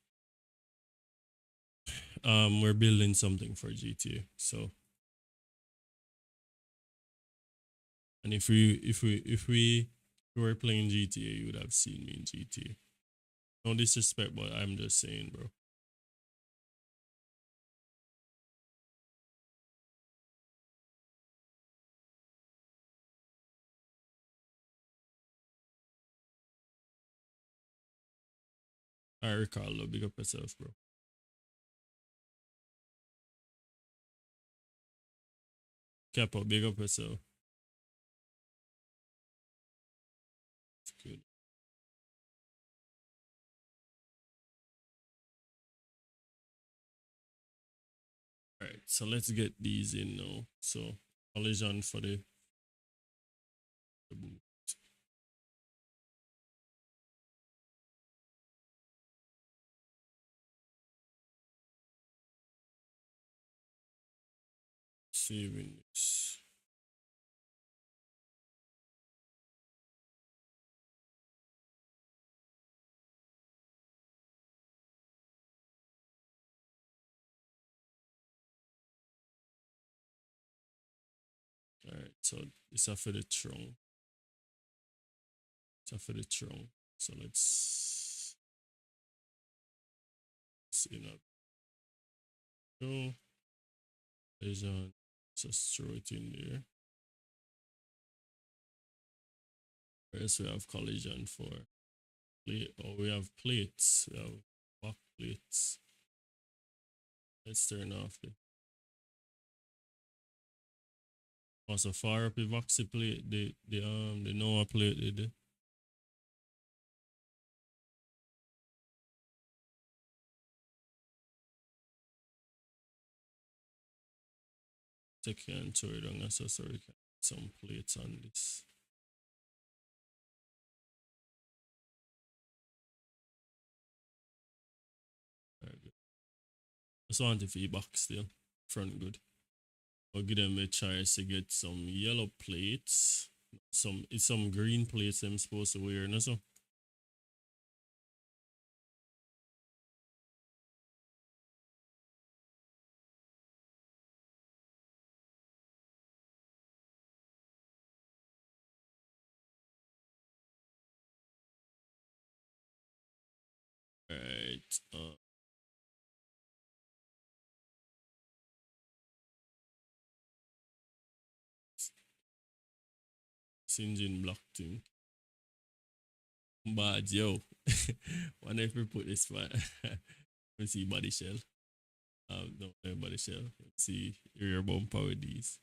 We're building something for GTA. So and if we were playing GTA, you would have seen me in GTA. No disrespect, but I'm just saying, bro. I recall, big up yourself, bro. Capo, big up yourself. It's good. All right, so let's get these in now. So collision for the boot. Saving this. All right, so it's after the trunk. It's after the trunk. So let's see now. Go. Collision. Just throw it in there. Whereas we have collision for plate. Oh, we have plates. We have back plates. Let's turn off also far up the Voxy plate, the Noah plate did. Take and throw it on us so we can put some plates on this. Very good. Just want the feedback still. Front good. I'll give them a chance to get some yellow plates. Some green plates I'm supposed to wear, no so. Alright. Engine block thing. Bad, yo. Wonder if we put this one. Let's see body shell. No body shell. Let's see rear bumper with these.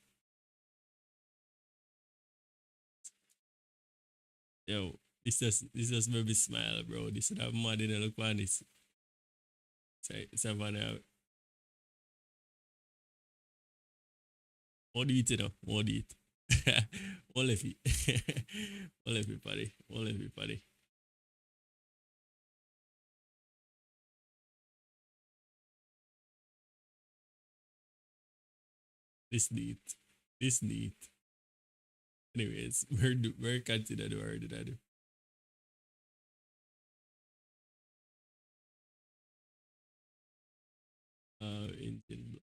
Yo, this just made me smile, bro. This would have mad in the look on this. Savannah. More do it, you know. More do it. More left it. More left it, buddy. More left it, buddy. This neat. This neat. Anyways, where continue do where did I do? Engine block.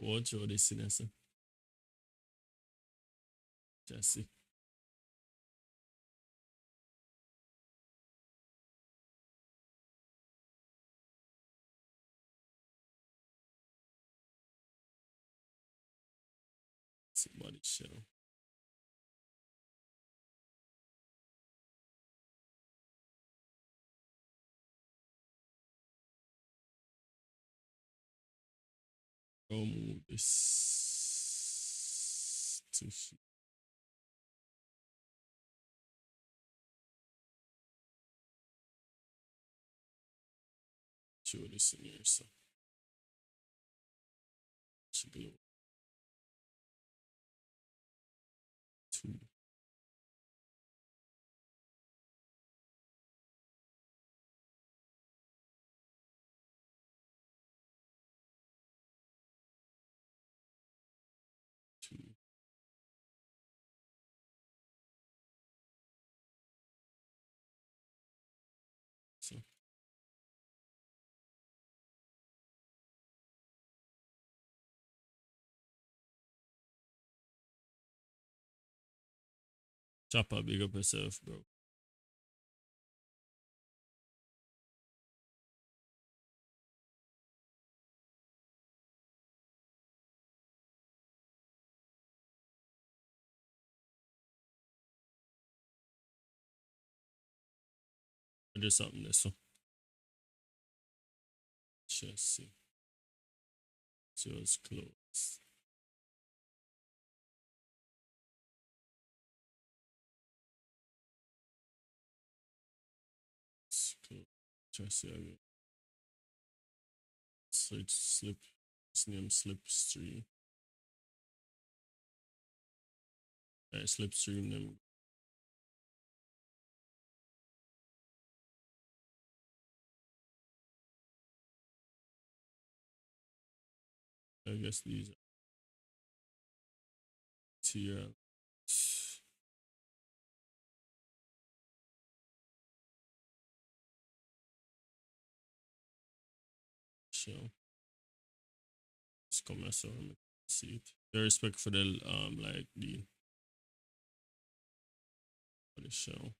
What show this in us? Just see. See body shell. Go move this to show this in here. So, glue 2. Two. So Chopper, big up yourself, bro. Do something this one. Just see. Just close. Just see again. So it's slip. It's name slipstream. Slipstream name. I guess these are here. Show. It's coming so I'm see it. The respect for the like the for the show.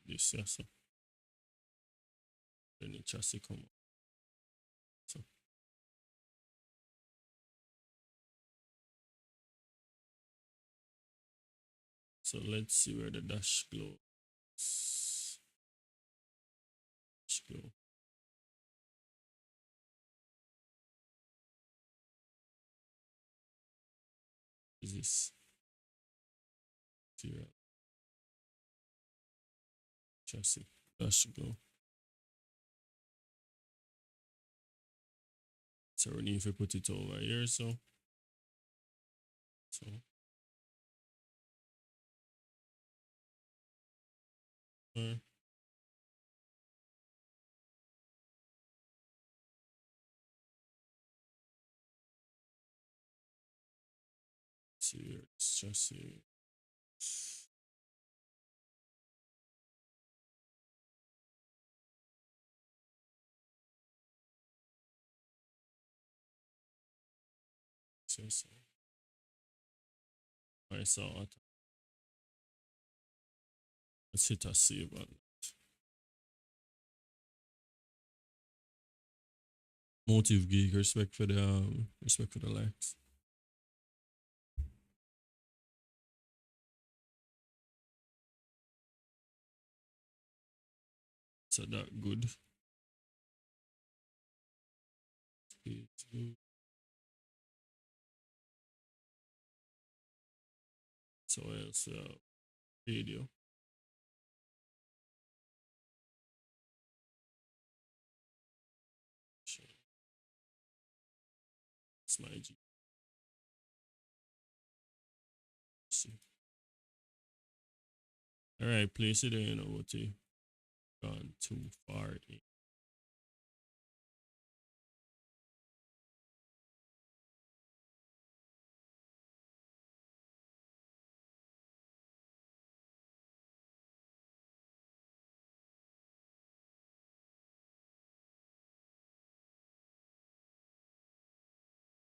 This yeah, so then the chassis come up. So let's see where the dash glows. Dash glow. Is this here? Chassis dash glow. So we need to put it over here, so uh, see here, it's chassis. So I saw it. Let's hit a save on that. Motive geek, respect for the likes. So that good. It's good. So else radio. Sure. It's my G. See. Alright, place it in what you gone too far in.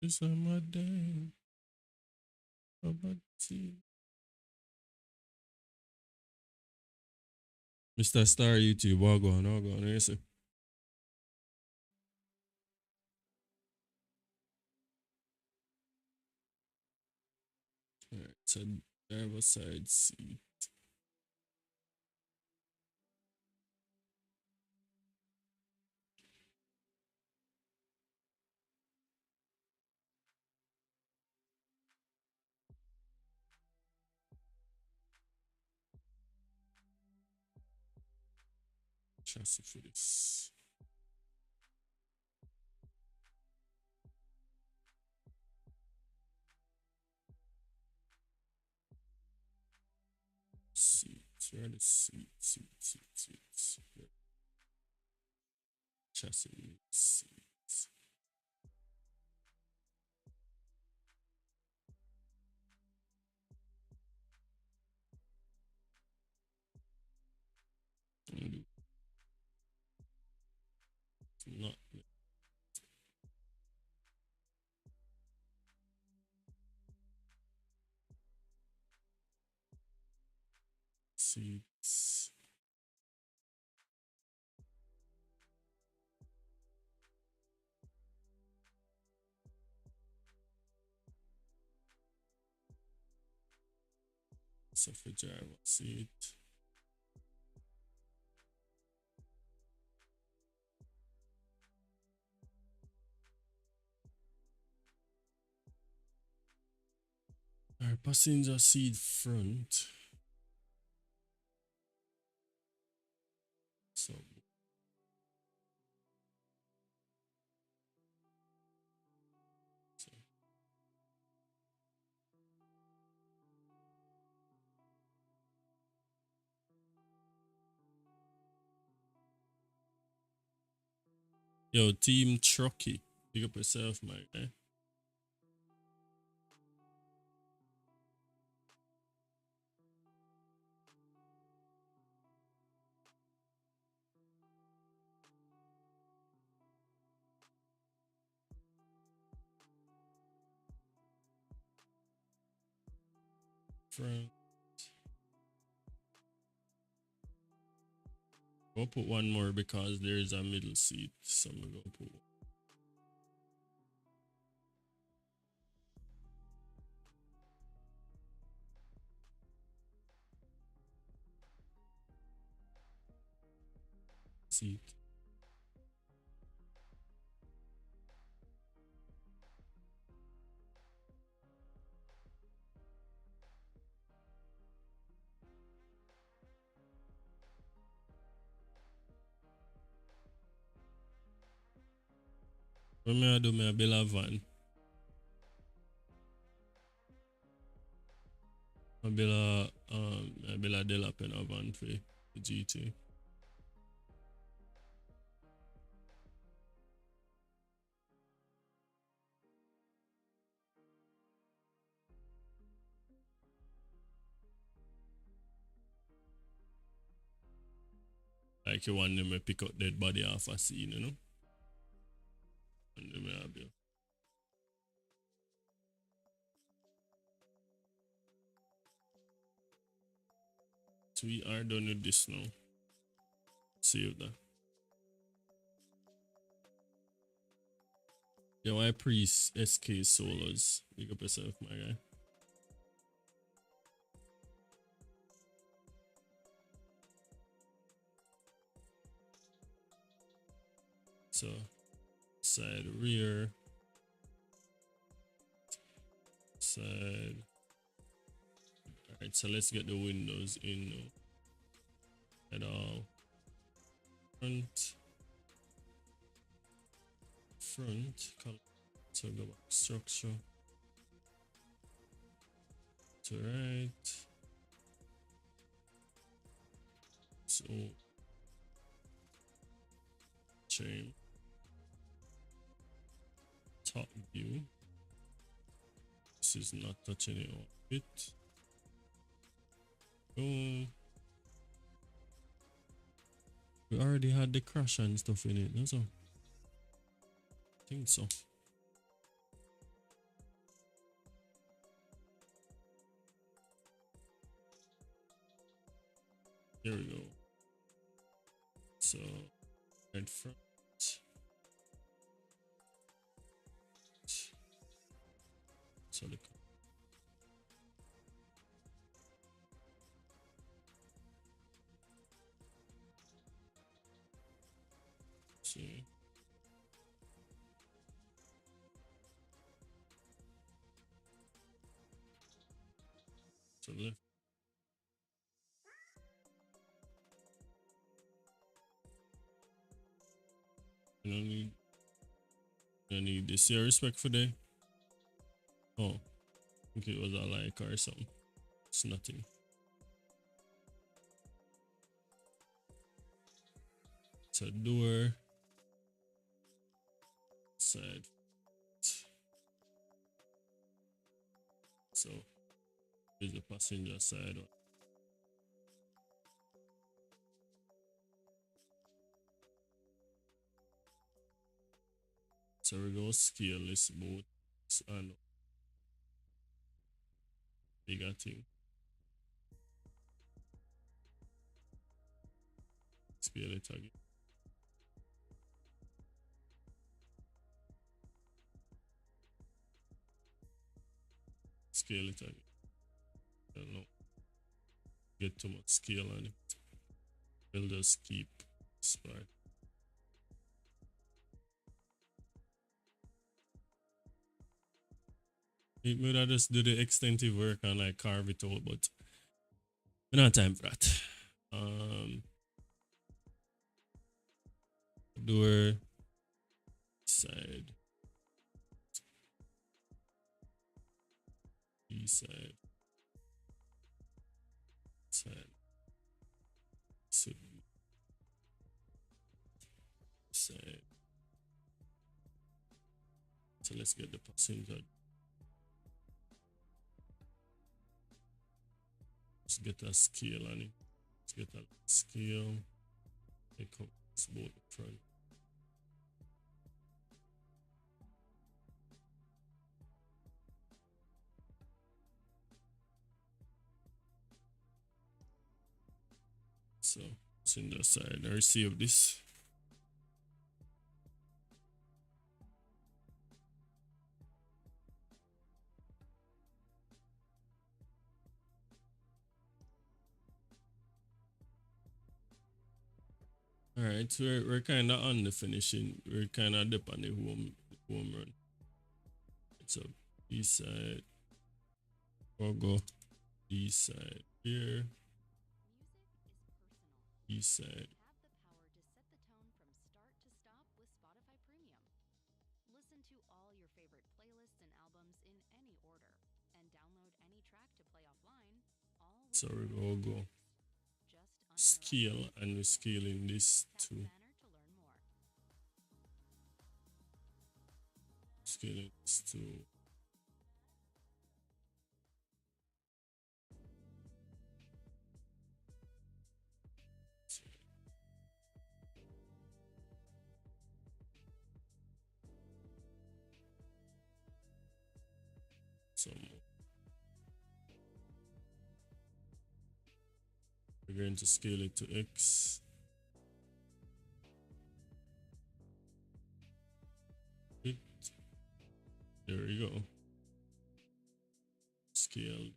This is my day. About to Mr. Star YouTube, all gone, you see. Alright, so driver side seat. chassis for this. Seats, where are the seats? Chassis seats. Not seats. So for driver seat. Our passenger seat front. So yo, Team Trucky. Big up yourself, my guy. Front. I'll put one more because there's a middle seat. So I'm gonna put one. Seat. What may I do? May I build a van? I build a Delapena van for the GT. Like you want them to pick up dead body off a scene, you know? And them have you. So we are done with this now. Save that. Yo, I pre SK solos. Big up yourself, my guy. So side rear. Side. Alright, so let's get the windows in now. At all. Front. Color. So go back. Structure. To right. So chain. Top view. This is not touching it one bit. Boom. We already had the crash and stuff in it, no? So I think so. Here we go. So right front. So the see. So left. You don't need. You don't need this. Your respect for the. Oh, I think it was a like or something. It's nothing. It's a door. Side. So here's the passenger side. So we go scale this boat and bigger thing. Scale it again. Scale it again. I don't know. Get too much scale on it. We'll just keep this part. It would have just do the extensive work and like carve it out, but we don't have time for that. Door side. B side. Side. Should be side. So let's get the passenger. Let's get a scale on it. Let's get a scale. Take out this boat in front. So it's in the side. I receive this. Alright, so we're kind of on the finishing. We're kind of dip on the home run. So B side. We'll go B side here. B side. Listen to all your favorite playlists and albums in any order, and download any track to play offline, all with So we'll go just scale, and we're scaling this to scaling this to some more. We're going to scale it to X. It. There we go. Scale.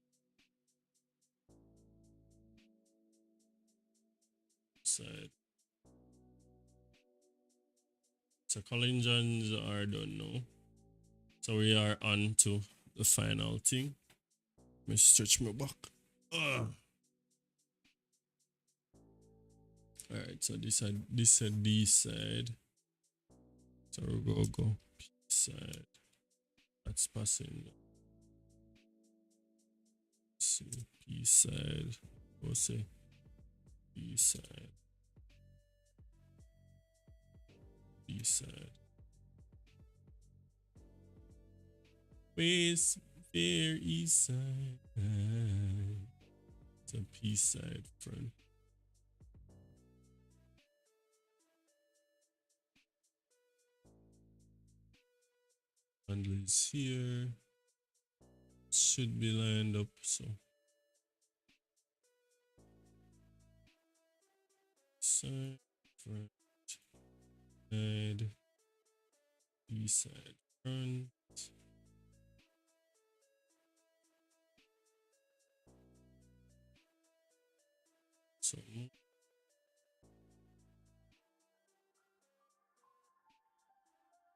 Side. So collisions are done now. So we are on to the final thing. Let me stretch my back. Alright, so this is D side. So we'll go P side. That's passing. See P side. We'll say B side. B side. Where's fair east side? It's a P side front. Handle is here. Should be lined up, so side front side B side front. So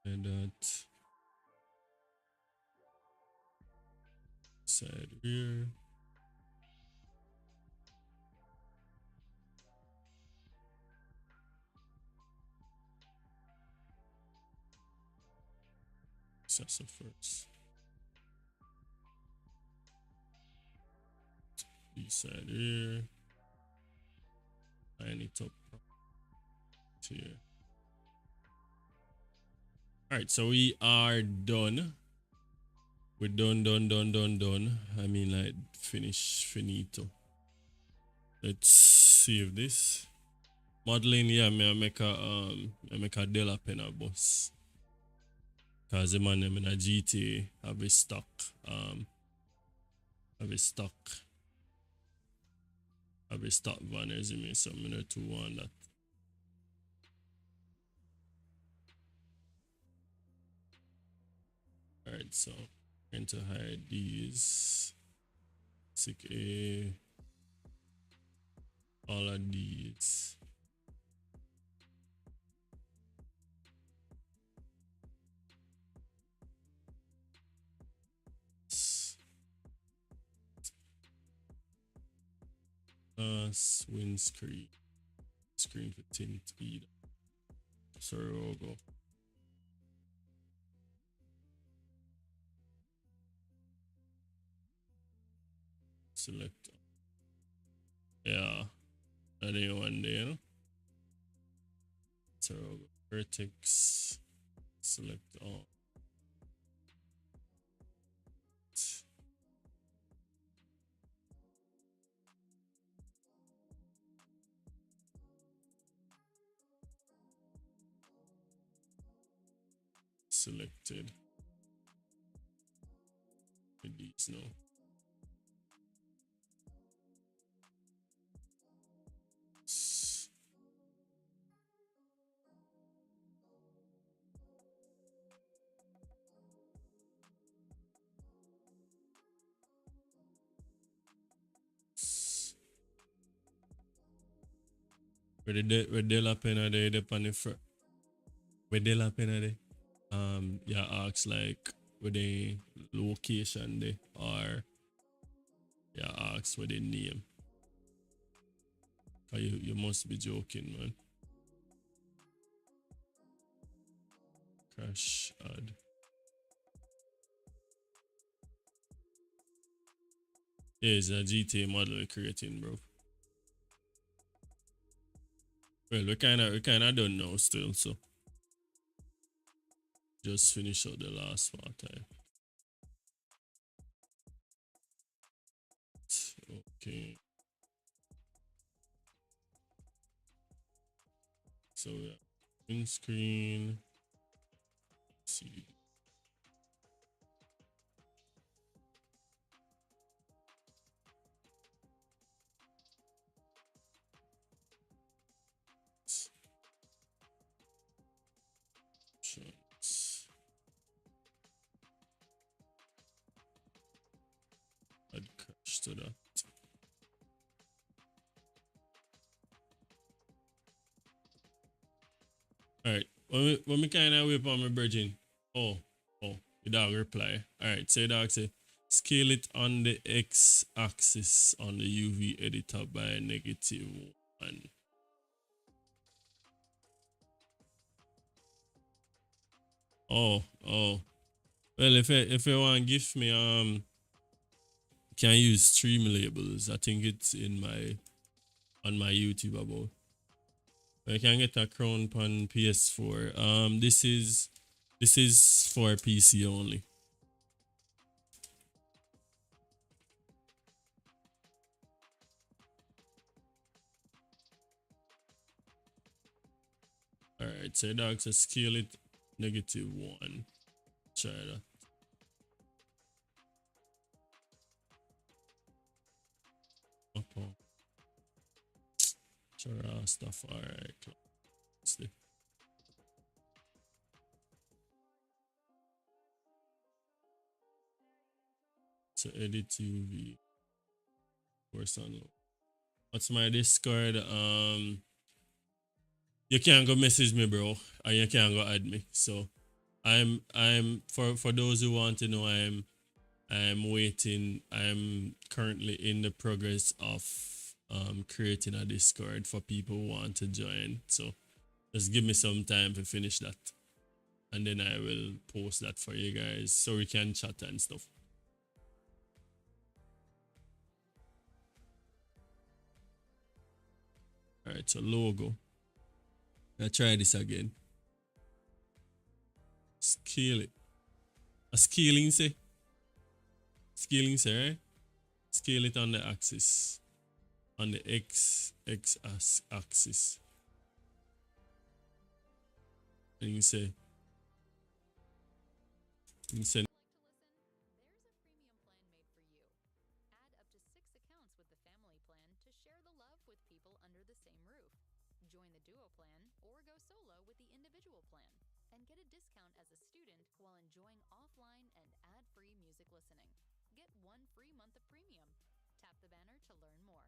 and that side rear. That's the first. This side here. Line it up here. Alright, so we are done. We're done. I mean, like, finito. Let's save this. Modeling, yeah, I make a Della Penna bus. Cause the man them in a GTA have a stock. Have a stock van resume, so I'm gonna to want that. Alright, so I'm going to hide these. 6A. All of these. Windscreen. Screen for tint either. Sorry, we'll go. Select. Yeah. That ain't one there. So we'll go. Vertex. Select all. Selected. With these now. Where the la pena de pan the front. Where the la pena de. Yeah, ask like where the location they or yeah, ask where the name. Cause you must be joking, man. Crash add. Yeah, it's a GTA model we're creating, bro. Well, we kinda done now still, so just finish out the last part time. Okay. So yeah, in screen. Let's see. Shots. Add crash to that. Alright, when me kinda whip on my virgin. Oh, the dog reply. Alright, say dog say scale it on the X axis on the UV editor by -1. Oh. Well, if you want to give me can use stream labels. I think it's on my YouTube about. I can get a crown on PS4. This is for PC only. Alright, so dog says scale it -1. Try that. Up. Try stuff. Alright. So edit UV. Where's on? What's my Discord? You can't go message me, bro, and you can't go add me. So I'm for those who want to know, I'm waiting. I'm currently in the progress of creating a Discord for people who want to join. So just give me some time to finish that. and then I will post that for you guys so we can chat and stuff. All right, so logo. Let's try this again. Scale it. A scaling say. Scaling say, right? Scale it on the axis. On the x axis. And you say. You say. Like to listen? There's a premium plan made for you. Add up to 6 accounts with the family plan to share the love with people under the same roof. Join the duo plan or go solo with the individual plan and get a discount as a student while enjoying offline and ad-free music listening. Get 1 free month of premium. Tap the banner to learn more.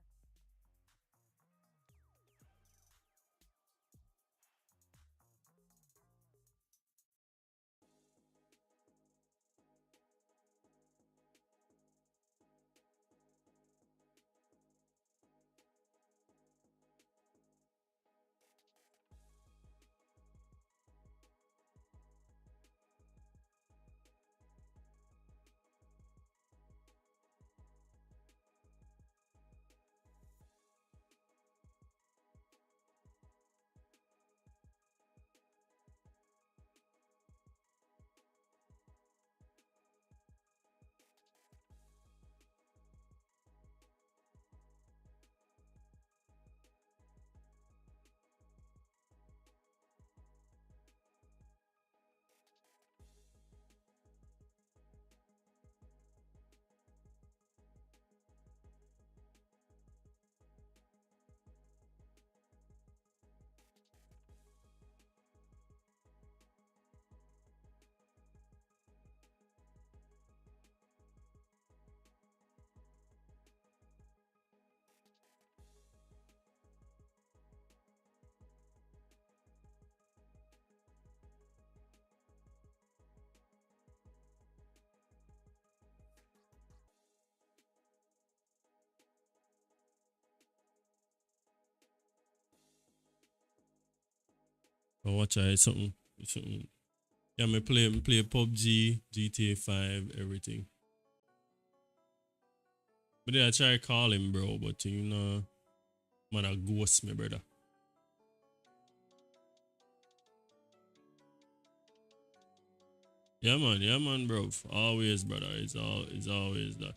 Or watch something. Something. Yeah, me play PUBG, GTA 5, everything. But then I try call him, bro, but you know, man, a ghost me, brother. Yeah, man, bro. Always, brother. It's always that.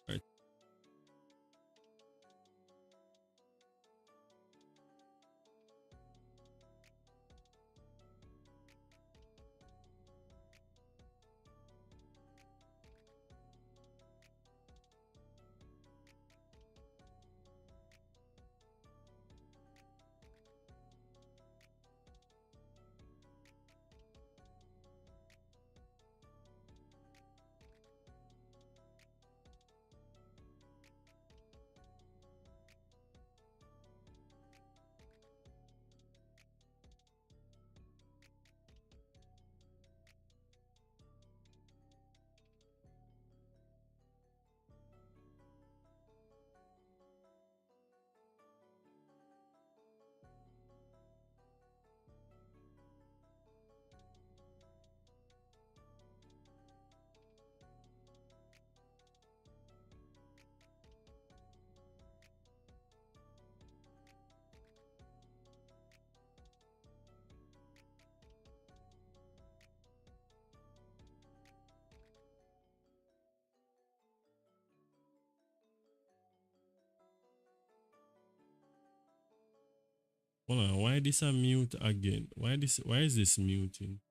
Right. Hold on, why this a mute again? Why is this muting?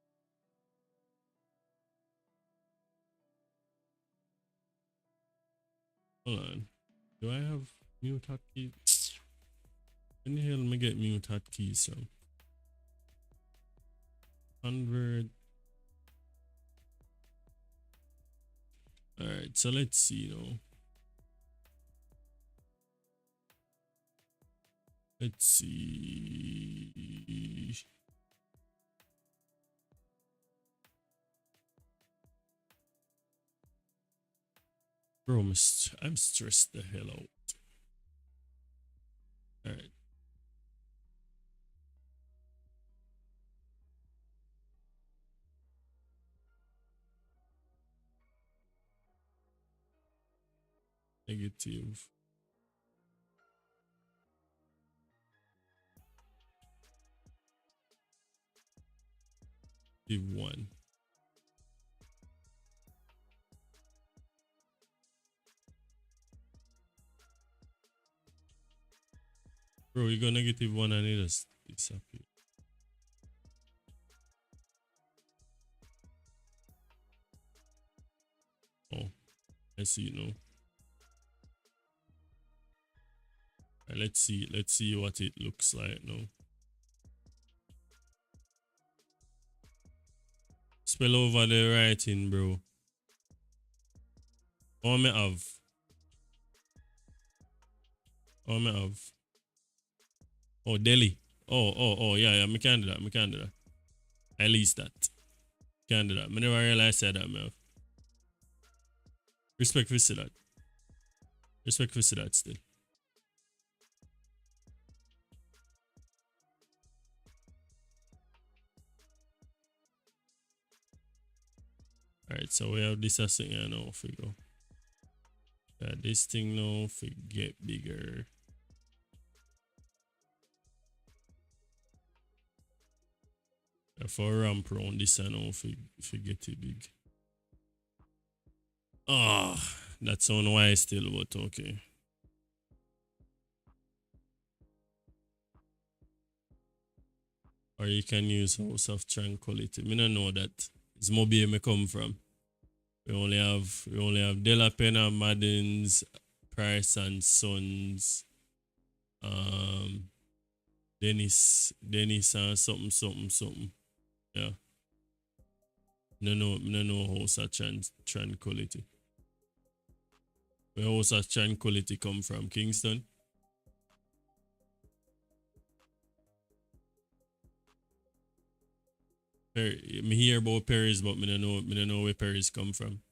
Hold on. Do I have mute hotkeys? When the hell am I get mute hotkeys from? Convert. Alright, so let's see now. Let's see. Bro, I'm stressed the hell out. Alright. Negative. -1. Bro, you go -1 and it just disappear. Oh, I see it now. Right, let's see what it looks like now. Spell over the writing, bro. All me have. All me have. Oh, Delhi. Oh, yeah, me can do that. Me can do that. At least that. Can do that. Me never realize that, man. Respect for that. Respect for that still. Alright, so we have this as thing here now if we go. This thing now if we get bigger. For ramp around this and now if we get it big. Ah, that sound wise still, but okay. Or you can use House of Tranquility. Me don't know that. It's Mobile me come from. We only have Della Pena, Madden's, Price and Sons, Dennis and something. Yeah. No House of Tranquility. Where House of Tranquility come from? Kingston? Me hear about Paris, but me don't know where Paris come from.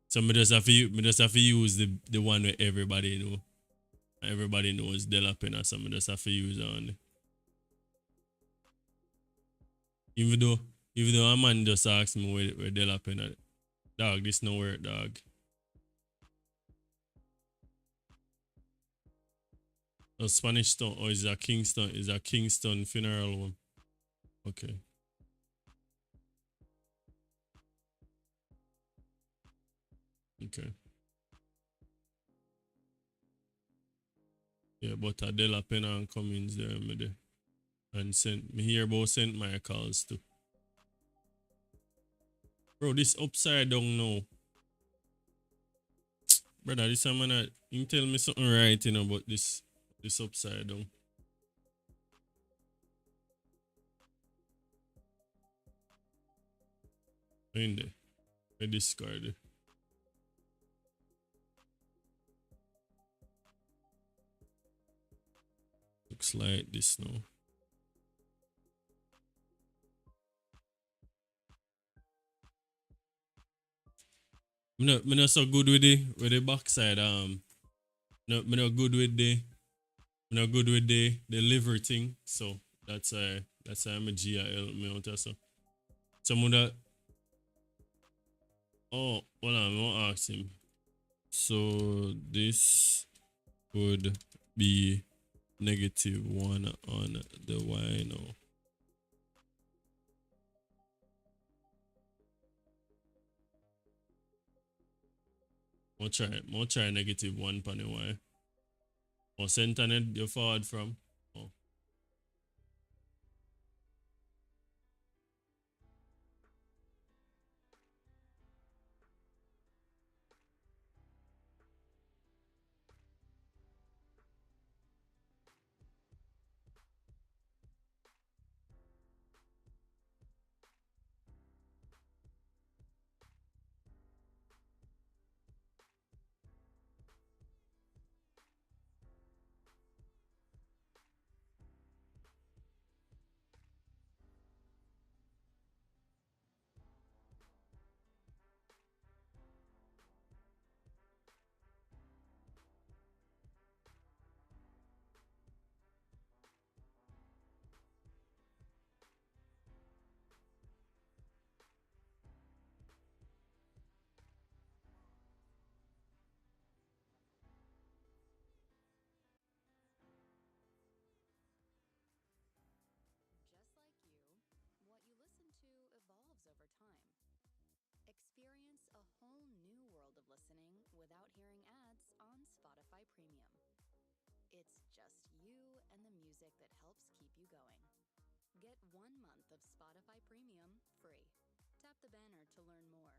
So me just have to use the one where everybody know. Everybody knows Della Pena, so me just have to use that one. Even though a man just asked me where Della Pena. Dog, this no work, dog. A Spanish Town, or is a Kingston funeral one? Okay. Okay. Yeah, but Adela Pena and Cummins there, me there. And me hear about St. Michael's too. Bro, this upside down now. Brother, this man, you tell me something right, you know, about this upside down. In there. I discard it. Looks like this now. Me not so good with the backside. Me not good with the liver thing. So that's why I'm a GIL me out so. Someone that hold on, I want to ask him. So this would be -1 on the Y now. I'll try -1 on the Y. Or Sentinel you forward from. Oh. without hearing ads on Spotify Premium. It's just you and the music that helps keep you going. Get 1 month of Spotify Premium free. Tap the banner to learn more.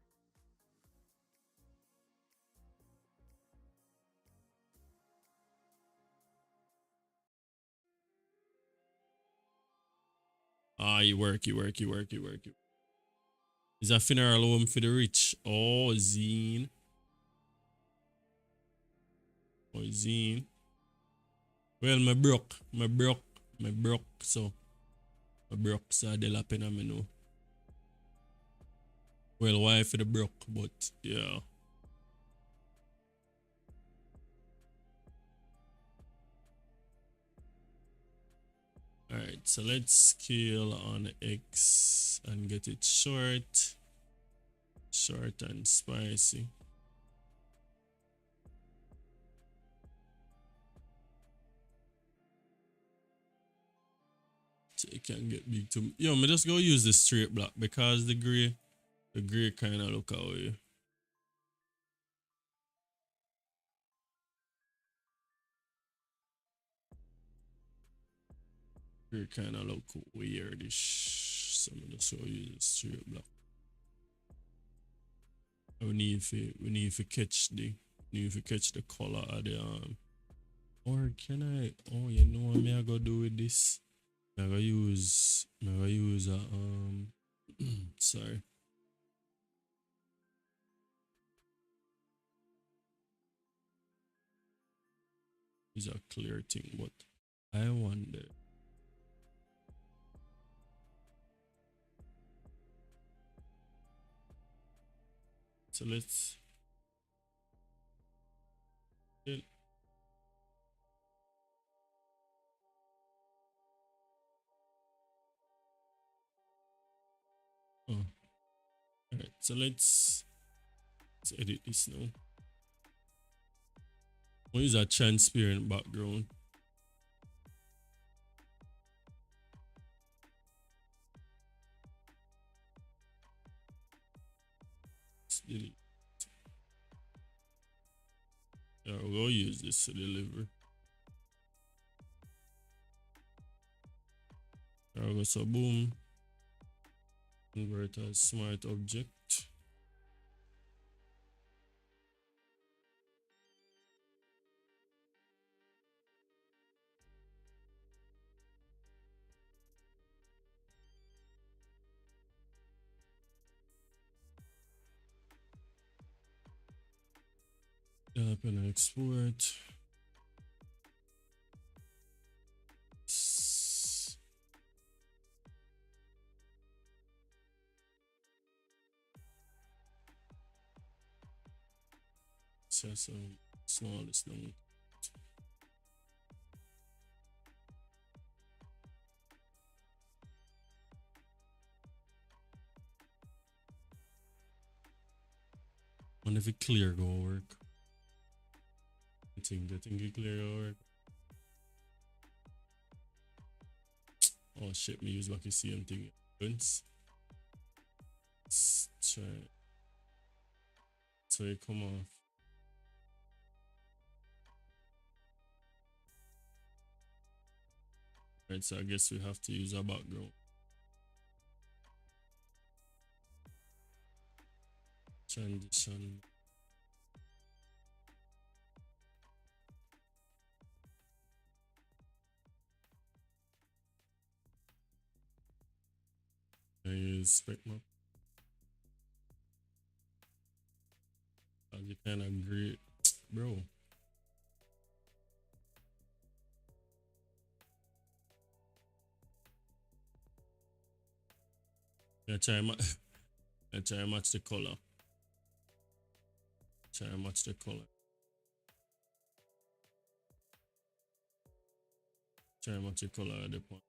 Ah, you work. It's a funeral home for the rich. Oh, Zine. Oh, Zine. Well, my broke. So, my broke, so de la pena me know. Well, why for the broke, but yeah. Alright, so let's scale on X and get it short. Short and spicy. So it can get big too. Yo, me just go use the straight black because the gray kind of look away. Gray kind of look weirdish. So I'm just go use the straight black. We need to catch the color of the Or can I? Oh, you know what me I go do with this? Me I go use a sorry. Use a clear thing, but I wonder. So let's oh, alright, so let's edit this now. We'll use a transparent background. Let's delete. Yeah, we'll use this to deliver. There we go, so boom. Convert as smart object. Up and export. So smallest number. Wonder if it clear go work. I think it clear go work. Oh shit, me use back the same thing. Once. Let's try. So it come off. Right, so I guess we have to use a background. Transition. I use spec map. As you kind of great, bro. I try match the color. Try match the color. Try match the color at the point.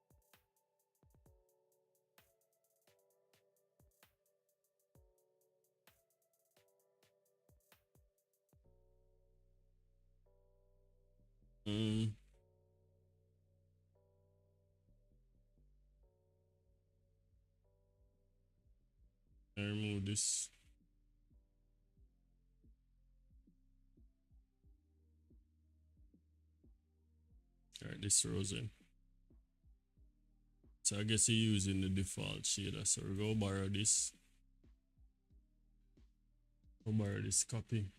I remove this. Alright, this rose in. So I guess you're using the default shader. So we go borrow this. Go borrow this copy.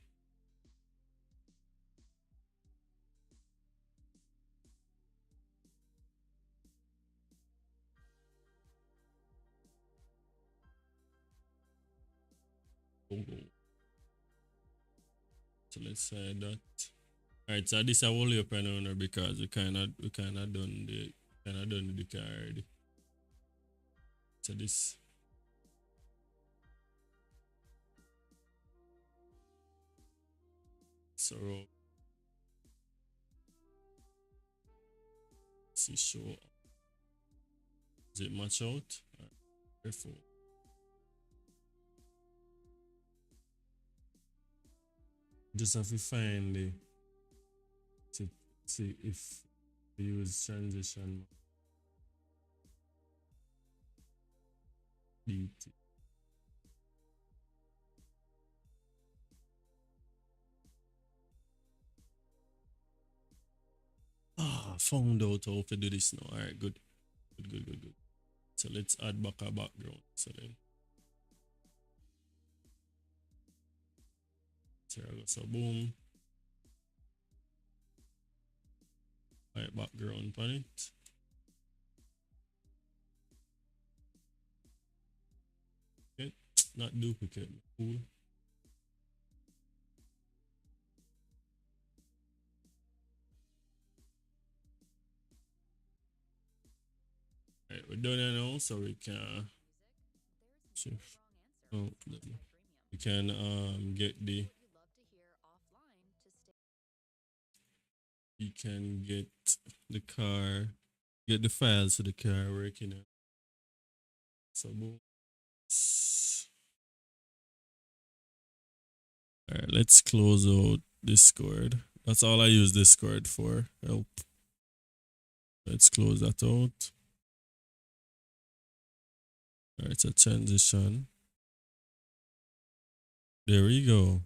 Go. So let's say that. Alright, so this I will open owner because we kinda done the car already. So this so see show. Does it match out? Alright, careful. Just have to find the to see if we use transition DT. Found out how to do this now. Alright, good. Good. So let's add back a background. So then so boom. Alright, background on it. Okay, not duplicate. Cool. Alright, we're done now, so we can shift. Oh, we can get the you can get the car, get the files to the car working on. So boom. Alright, let's close out Discord. That's all I use Discord for. Help. Let's close that out. Alright, so transition. There we go.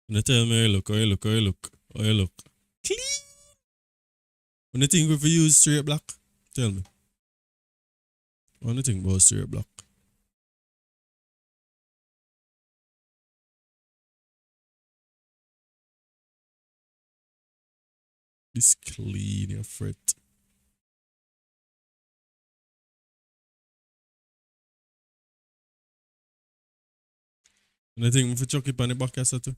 Now tell me how you look. Clean. When you think if you use straight black, tell me. What do you think about straight black? This clean your fret. And I think if you chuck it on the back, I too.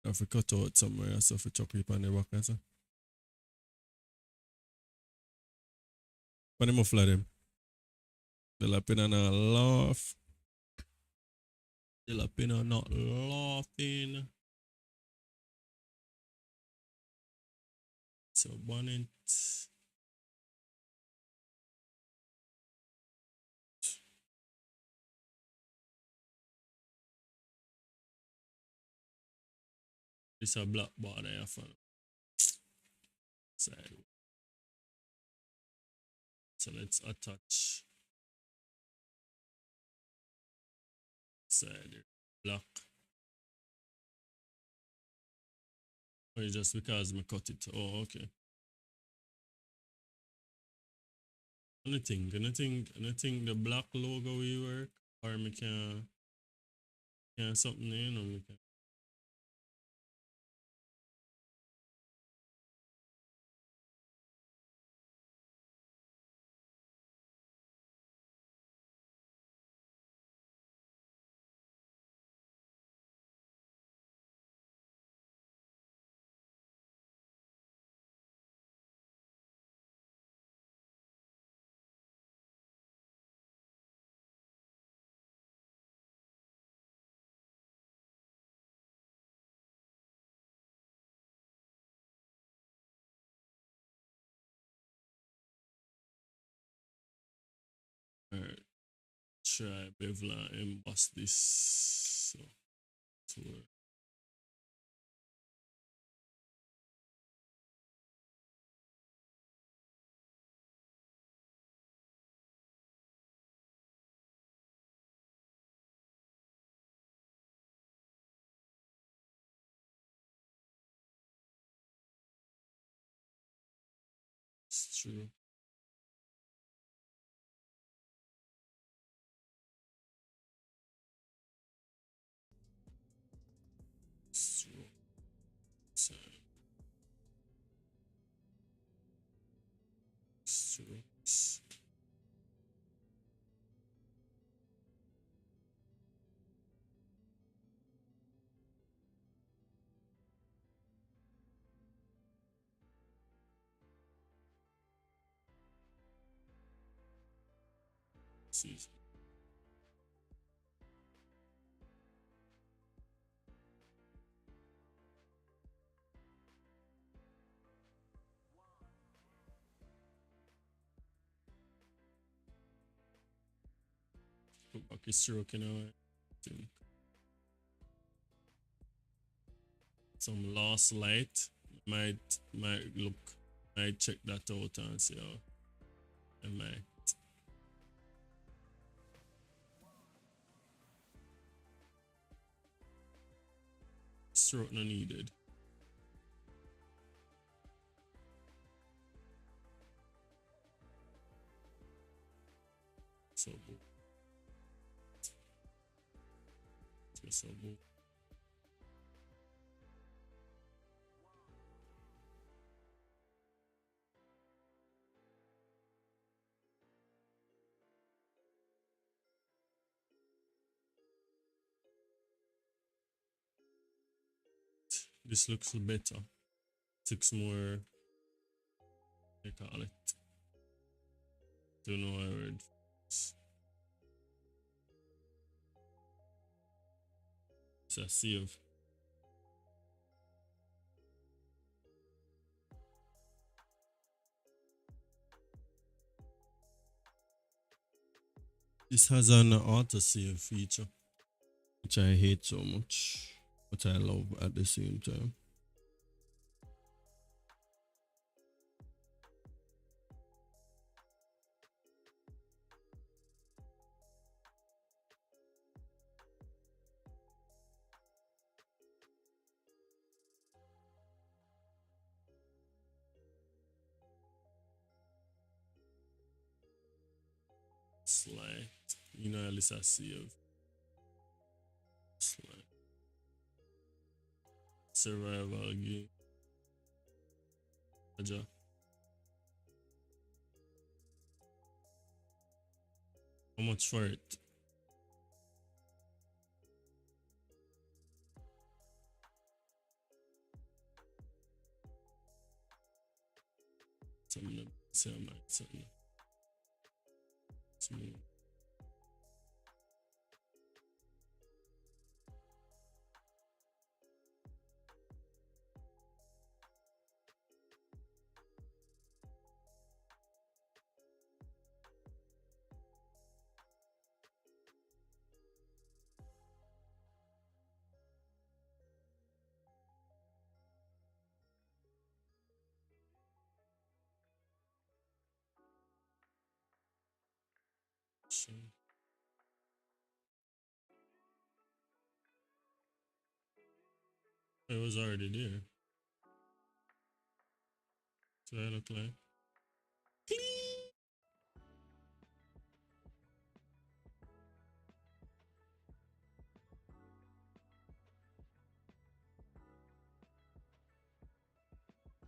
If you cut out somewhere, so if you chuck it on the back, I say. When the muffler them. The lapina not laugh. The lapina not laughing. So bonnet. This a black bar there for side. So let's attach side black. Or just because me cut it. Oh, okay. Anything the black logo will work, or me can something you know me can. Alright. Try bevel and emboss this. So True. True. True. See. Put back his stroke in our think. Some lost light. Might look. Might check that out and see how I might. Stroke no needed. So boom. So boom. This looks better. Looks more. I call it. Don't know how I word. It's a save. This has an autosave feature, which I hate so much, but I love at the same time. Slide, you know, at least I save. Slide. Survival game. Aja. How much for it? Something to say I might something. Smooth. So, it was already there. So I look like.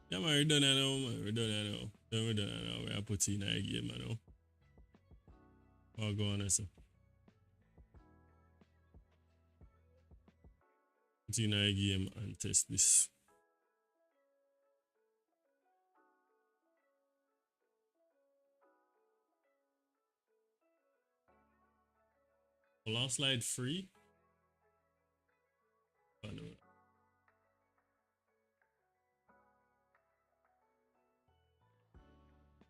Yeah, man, we're done now, man. We're done now. We're done now. We're put in a game, man. I'll go on, sir. Put in a game and test this. Last slide free. Oh, no.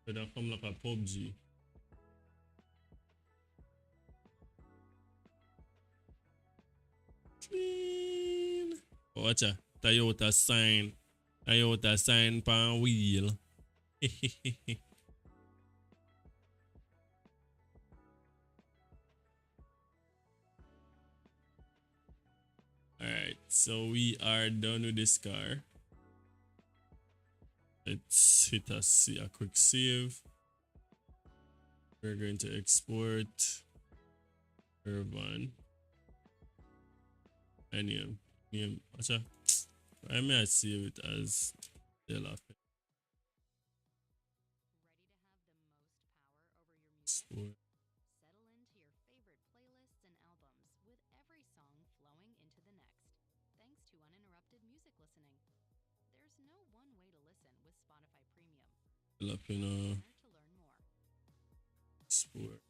But that come like a PUBG. Clean. Oh, watch out. Toyota sign. Toyota sign pan wheel. Alright, so we are done with this car. Let's hit a quick save. We're going to export Urvan. And name. I may save it as Dela. Ready to have the most power over your music? Settle into your favorite playlists and albums with every song flowing into the next, thanks to uninterrupted music listening. There's no one way to listen with Spotify Premium. Click here to learn more. Export.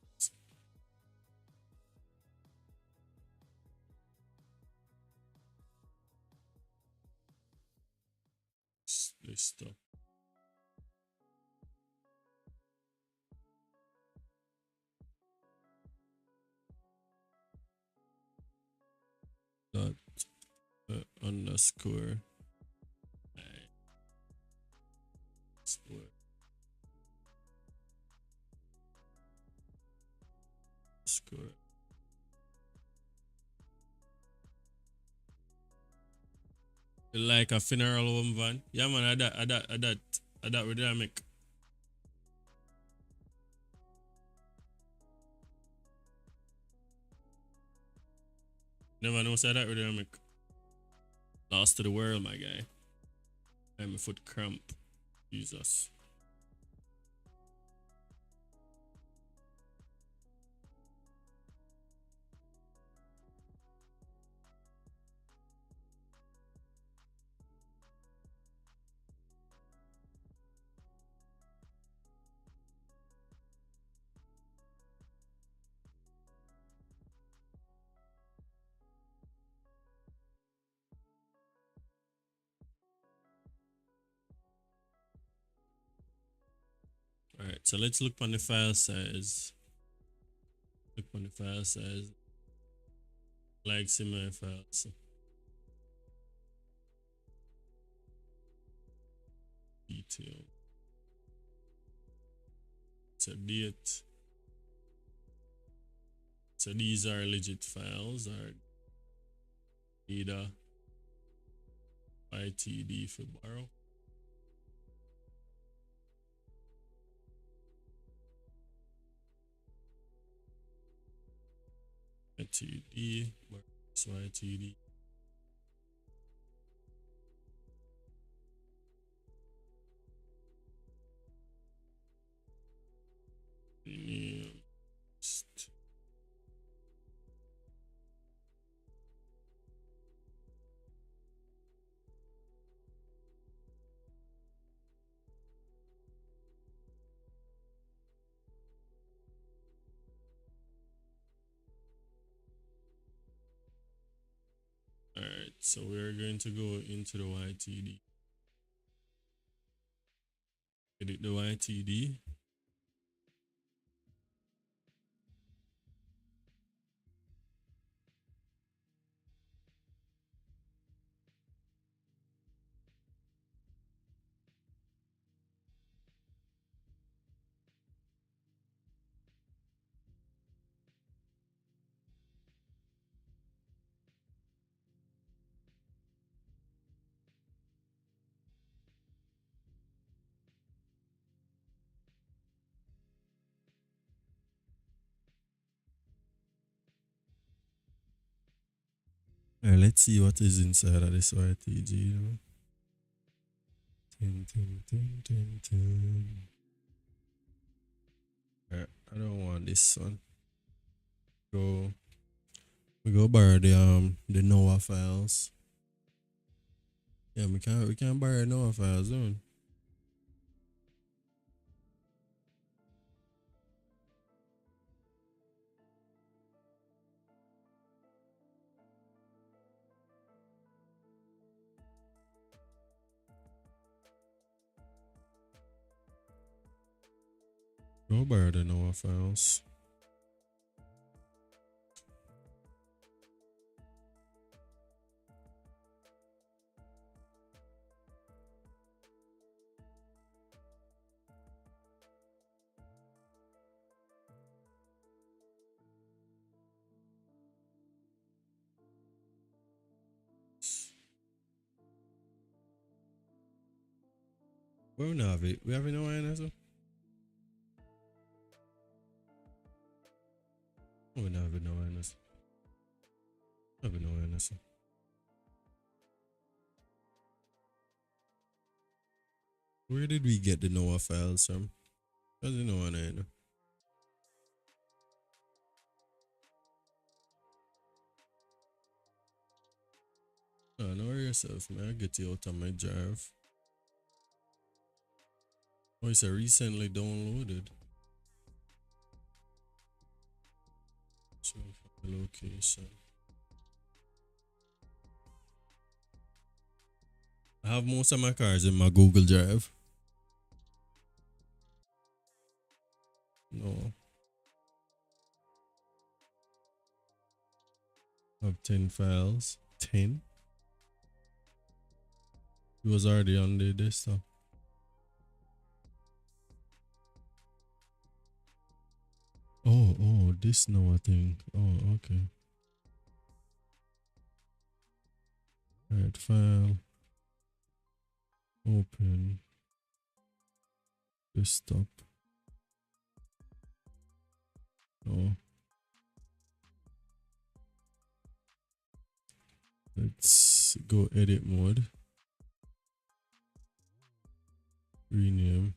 List up. Dot underscore export score. Like a funeral home van. Yeah man, I that with that make. Never know say that with that make. Lost to the world, my guy. I'm a foot cramp. Jesus. Alright, so let's look on the file size. Look on the file size. Like similar files. Detail. It's a date. So these are legit files, or either ITD for borrow. ITD, so ITD. Alright, so we're going to go into the YTD. Edit the YTD. Alright, let's see what is inside of this YTG. Alright, I don't want this one. We go borrow the Noah files. Yeah, we can borrow Noah files, don't we? Go borrow the Noah files. Where we not have it? We have it no one as well? We not have it no one as well. Have it no one as well. Where did we get the Noah files from? Does it know one I know? Oh, know yourself, man. I get you out of my drive. Oh, it's a recently downloaded. Show the location. I have most of my cars in my Google Drive. No. I have 10 files. 10? It was already on the desktop. Oh, this Noah thing. Oh, okay. Alright, file. Open. Desktop. Oh. Let's go edit mode. Rename.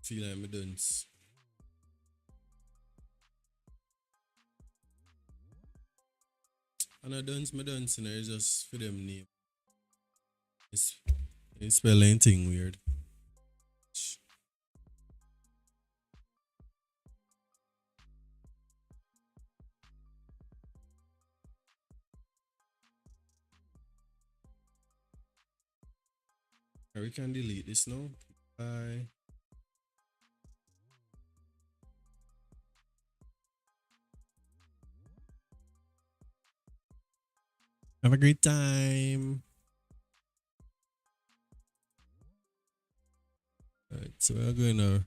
Feel like I'm done. And I dance my dance and I just for them name. It's spell anything weird. We can delete this now. Bye. Have a great time. Alright, so we're going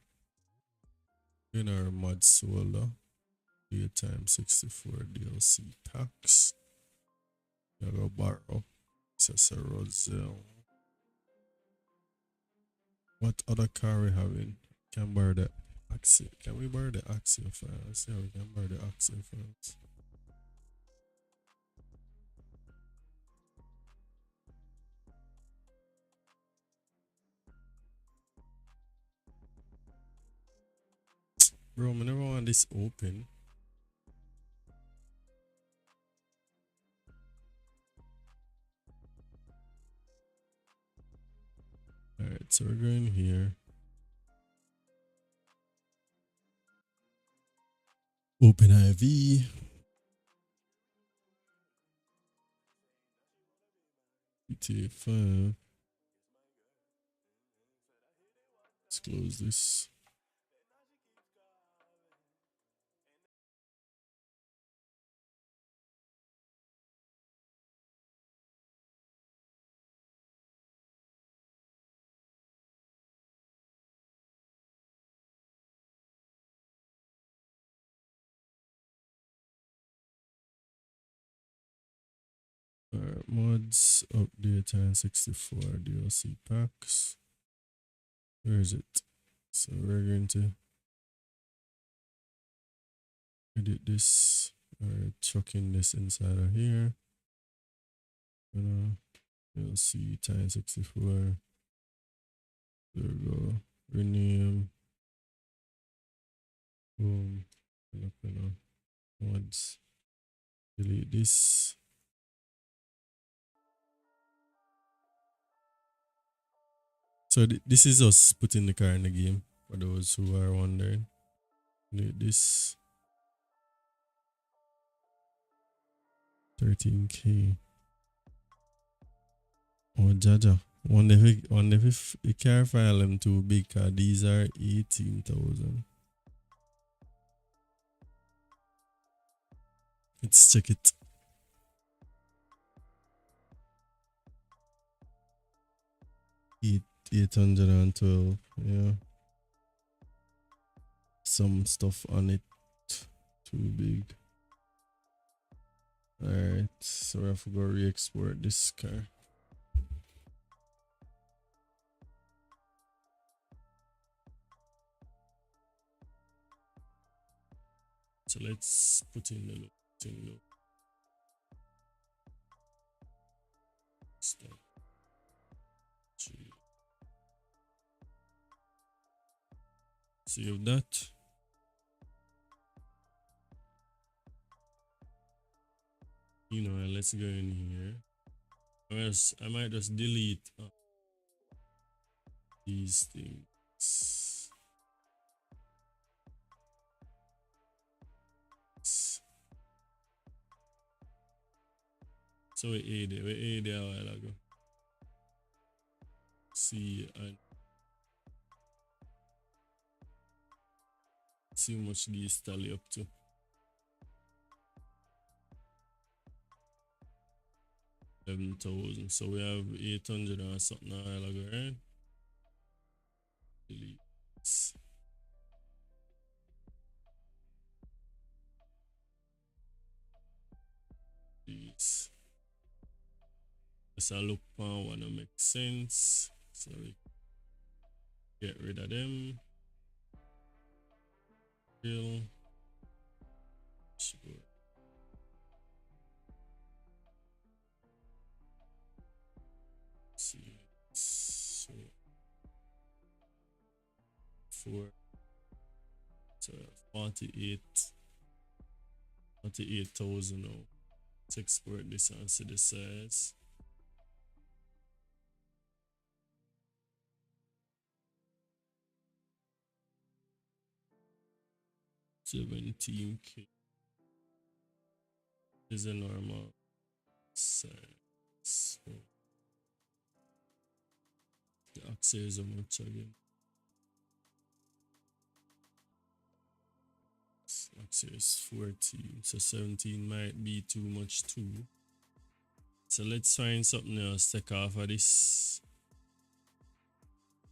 our mods folder. Daytime 64 DLC packs. We're gonna borrow. It's a Roselle. What other car we having? Can borrow the Axie. Can we borrow the Axie files? Yeah, we can borrow the Axie files. Bro, I never want this open. Alright, so we're going here. Open IV. GTA 5. Let's close this. Alright, mods, update and 64 DLC packs. Where is it? So we're going to edit this. Alright, chucking this inside of here. DLC times 64. There we go. Rename. Boom. Mods. Delete this. So this is us putting the car in the game, for those who are wondering. Delete this. 13K. Oh, Jaja. Wonder if you can file them too big, cause these are 18,000. Let's check it. $812, yeah. some stuff on it too big. Alright, so we have to go re-export this car. So let's put in the look thing look. Stop. Save that. You know, let's go in here. Or else I might just delete these things. So we ate it a while ago. See and see how much these tally up to. 11,000. So we have 800 or something a while ago, right? Delete. These. Let's look for one that makes sense. So we get rid of them. Real. Sure. See. So 4. So 48,000 now. Let's export this and see the size. 17K is a normal size. So the axle is how much again? Axle is 14, so 17 might be too much too. So let's find something else. Take off of this.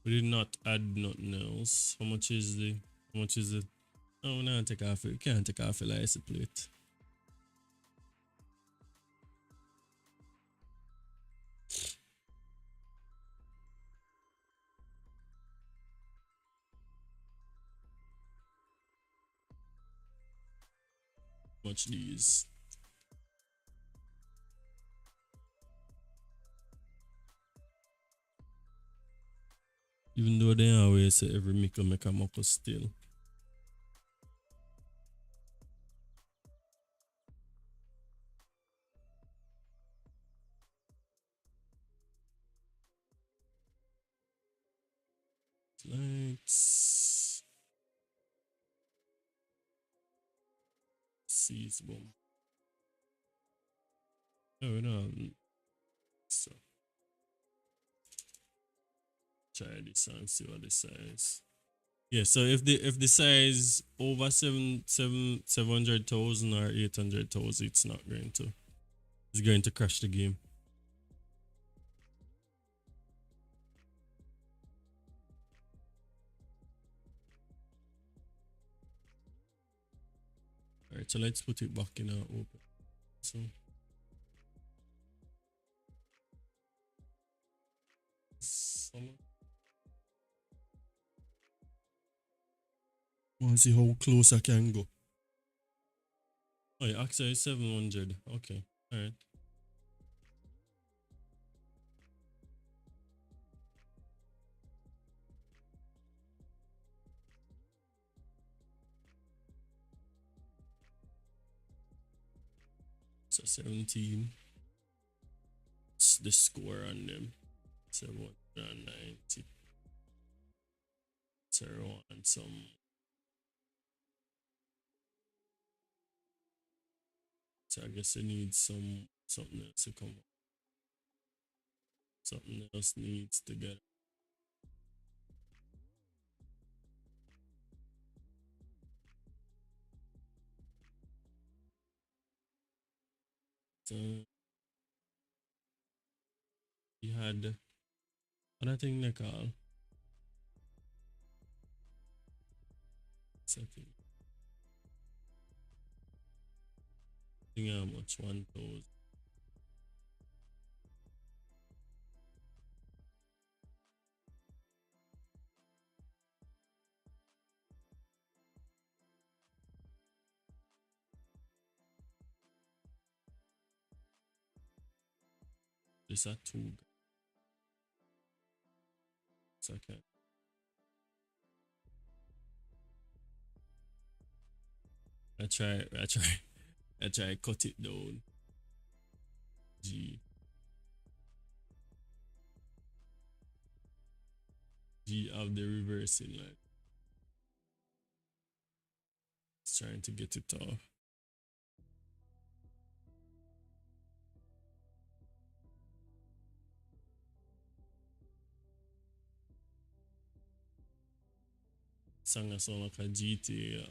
We did not add nothing else. How much is the? How much is it? Oh, no, take off it. You can't take off a license plate. Much these. Even though they always say every mickle make a muckle still. Lights. Seas boom. Oh no. So try this and see what the size. Yeah, so if the size over 700,000 or 800,000, it's not going to. It's going to crash the game. Alright, so let's put it back in our open. So summer. Want to see how close I can go. Oh yeah, actually 700. Okay, alright. So 17. It's the score on them. 790. 0 and some. So I guess it needs something else to come up. Something else needs to get. So he had another thing they call Setting. I think how much? 1,000. This are two. Second. I try cut it down. G. G have the reversing line. It's trying to get it off. Song sound like a GTA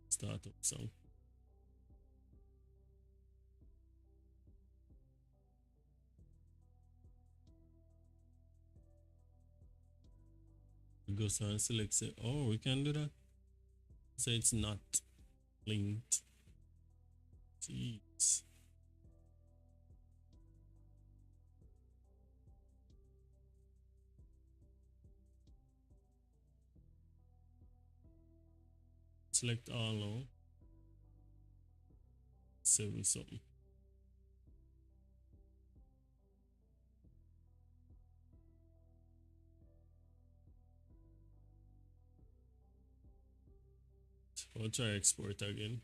startup song. We go and select say, oh, we can do that. So it's not linked. Jeez. Select all now. 7 something. I'll try export again.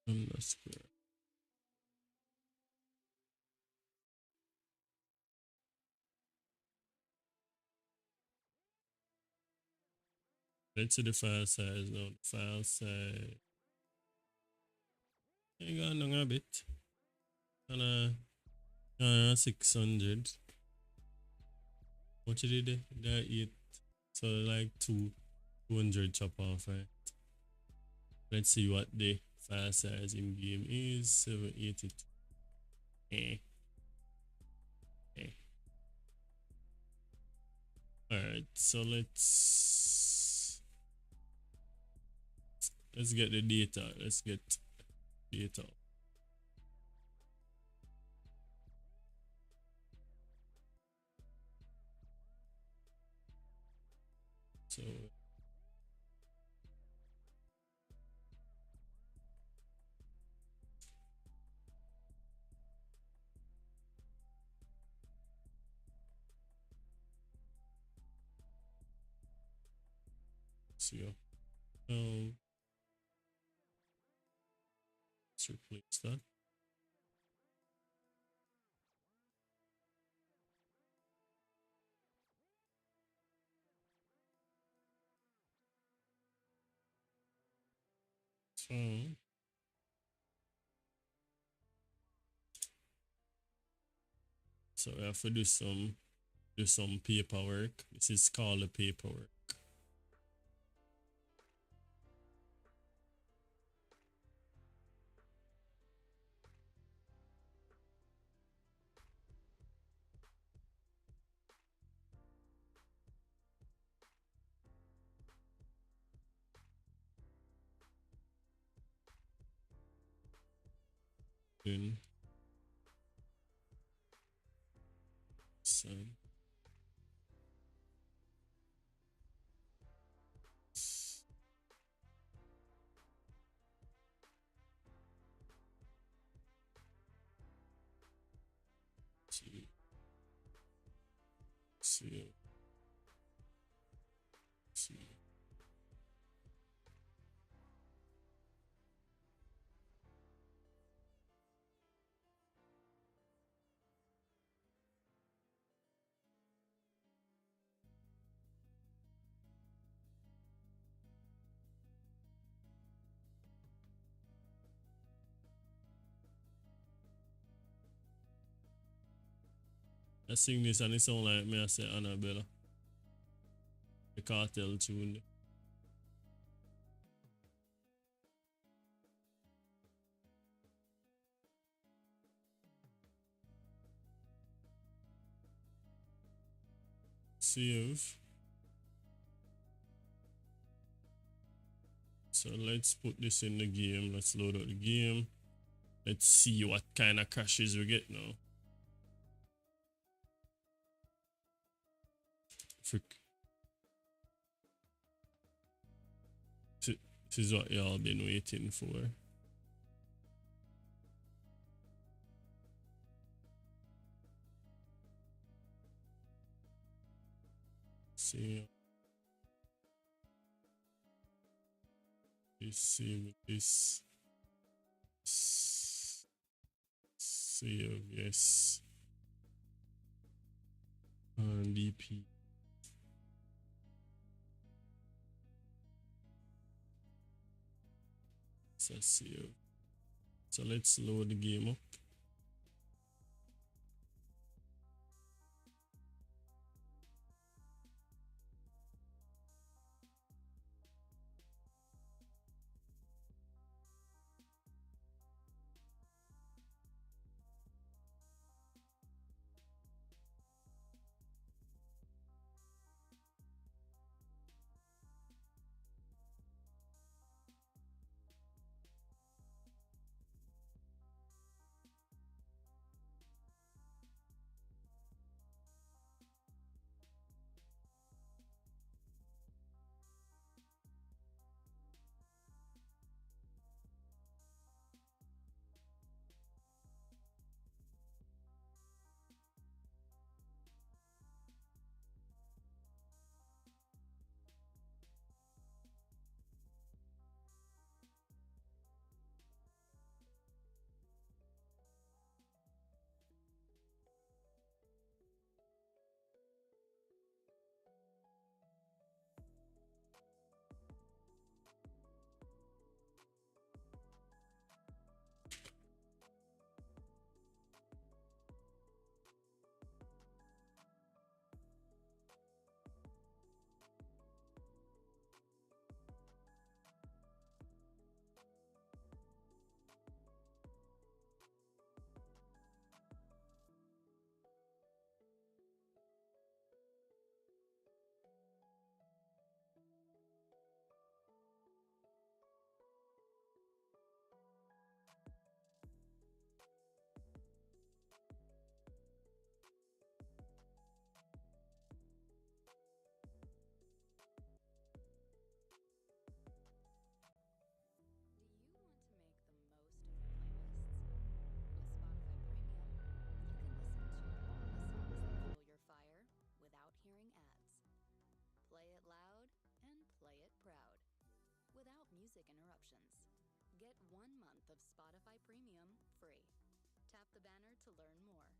Underscore. Let's see the file size now. The file size. Hang on a bit. And 600. What you did there? 8. So like 200 chop off, right? Let's see what the file size in game is. 782. Alright, so let's get the data. Let's get data. So let's replace that. So we have to do some paperwork. This is called the paperwork. Then send. See. I sing this and it sound like me I say Annabella. The cartel tune. Save. So let's put this in the game. Let's load up the game. Let's see what kind of crashes we get now. Frick. This is what y'all been waiting for. See save this. Save, yes. And DP. So save. So let's load the game up. Without music interruptions. Get 1 month of Spotify Premium free. Tap the banner to learn more.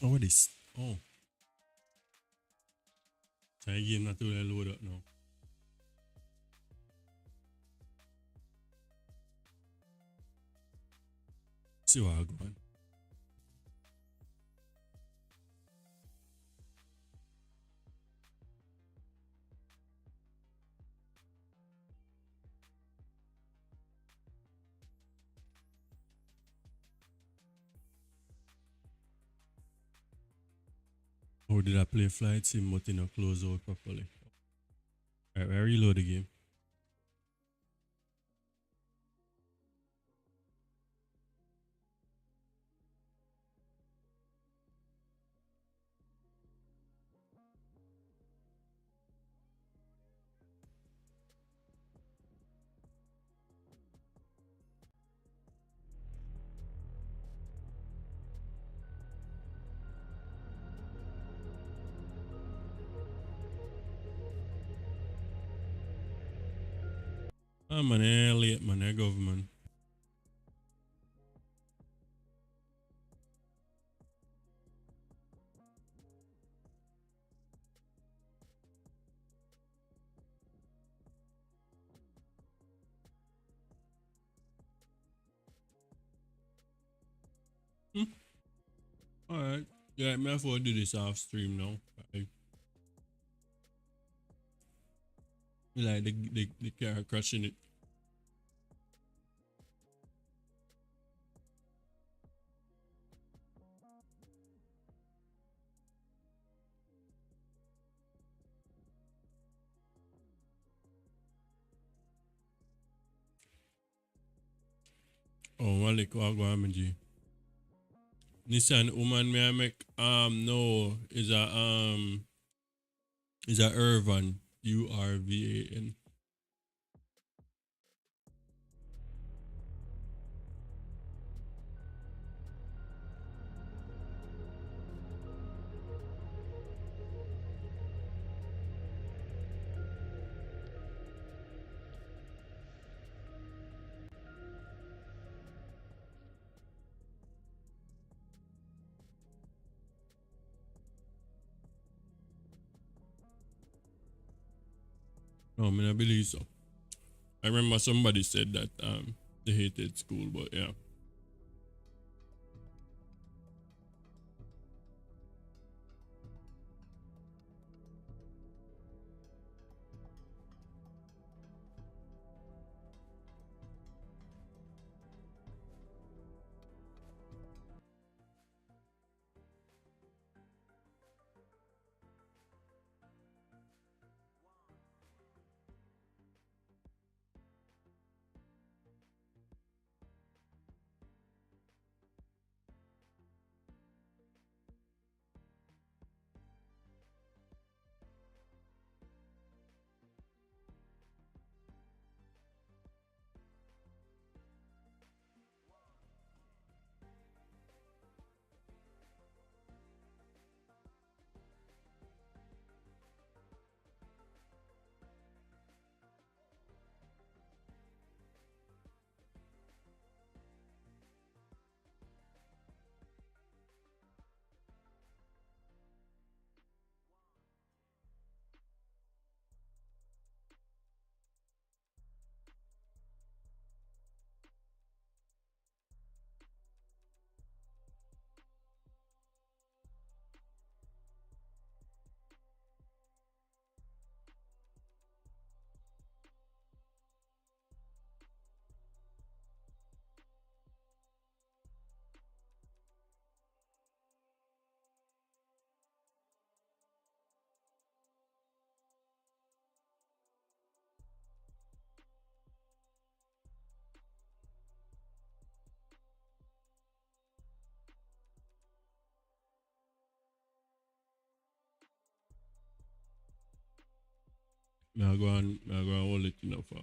Oh, what is? Oh, so I game not to really load up now. See what I go on. How did I play flight sim but in a close out properly? Alright, I reload the game. Ah man, I late man, I government. Alright. Yeah, me have to do this off stream now. I like the car crashing it. Oh, Malik, what go on, G? Nissan woman me I make no is a Urvan Urvan. No, I believe so. I remember somebody said that they hated school, but yeah. I go and hold it enough for.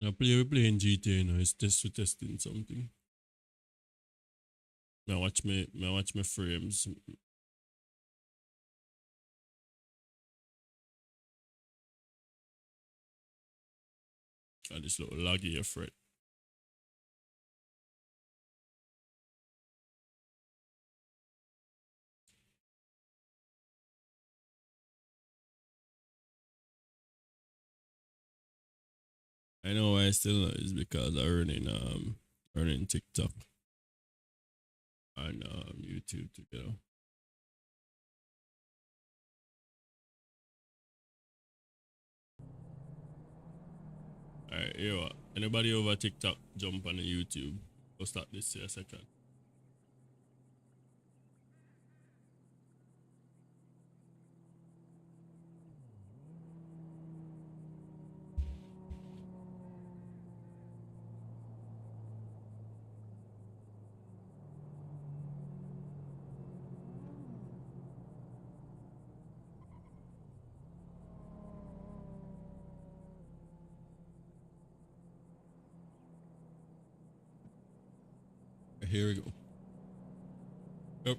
We playing GTA now. It's testing something. I watch my frames. And this little laggy afraid. I know why I still know is because I'm earning TikTok and YouTube together. Alright, here what? Anybody over TikTok jump on the YouTube? Go start this here a second. Here we go. Yep.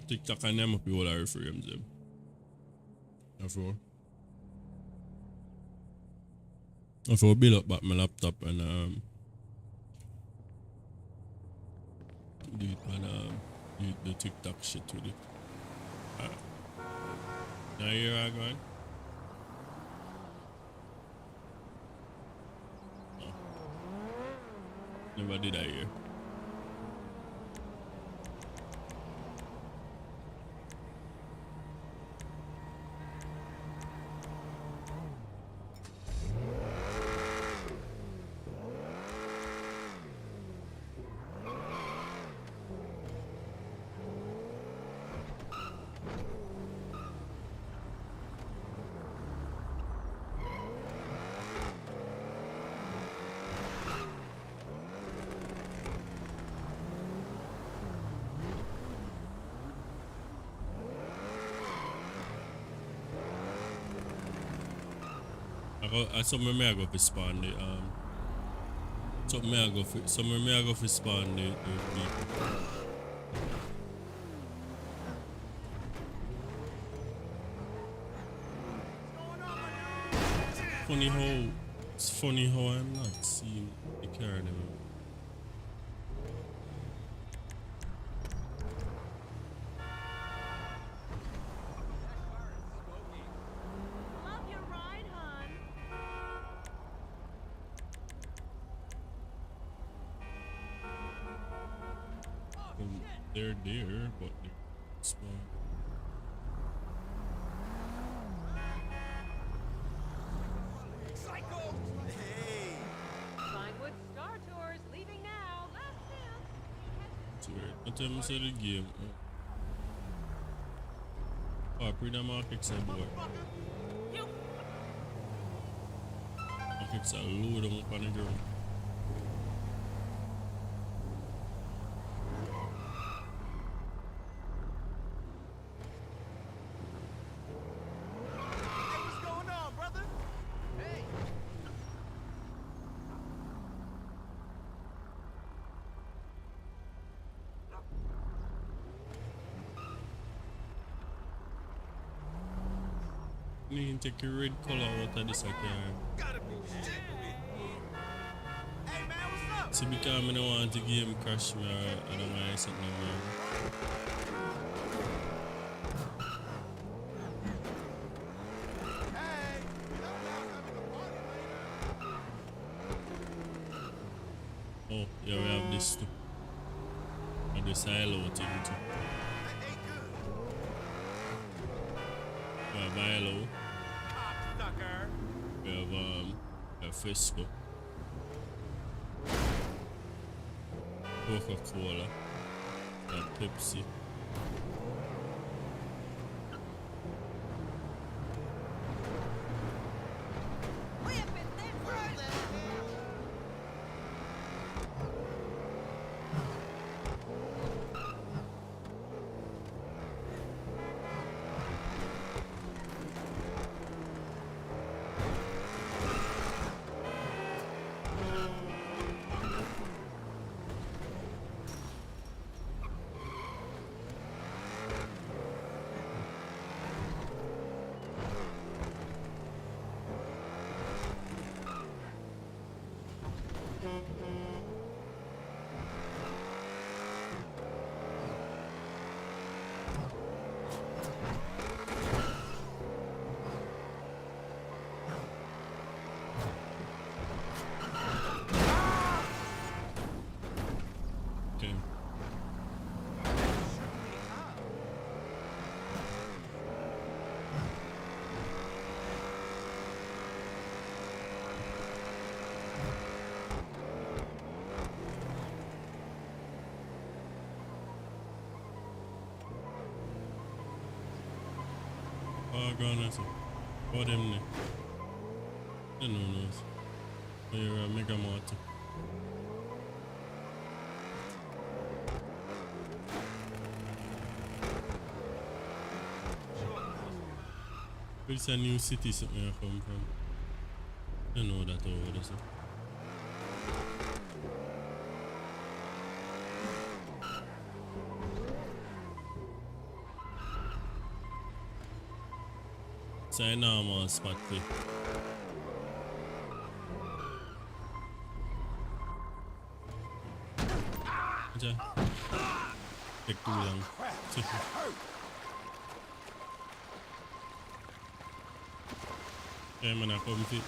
TikTok and them people are frames them. Therefore build up back my laptop and do it and do the TikTok shit with it. Now here I go. Oh. Never did I hear. Somewhere may I go for spawn the somewhere may I go for spawn the people. It's funny how I'm not seeing the car anymore. They're there, but they're small. Vinewood Star Tours leaving now. Last chance. What time is the game? Oh, pretty market say boy. Markets are load them up on the ground. You can take your red color out of this car. Hey man, what's up? See, because I don't want to game crash me or I don't want to something wrong. Hey, you know now having a party later. Oh, yeah, we have this too. And the silo thing too. That ain't good. We have Milo. Sucker. We have a Fisco. Coca-Cola. And Pepsi. Okay. Oh, go on, that's it. Oh, them there. They know knows. Oh, you're a mega motor. It's a new city something I come from. I know that over there. So. It's a normal spot there. Ja. Take too long. Yeah, man, I come to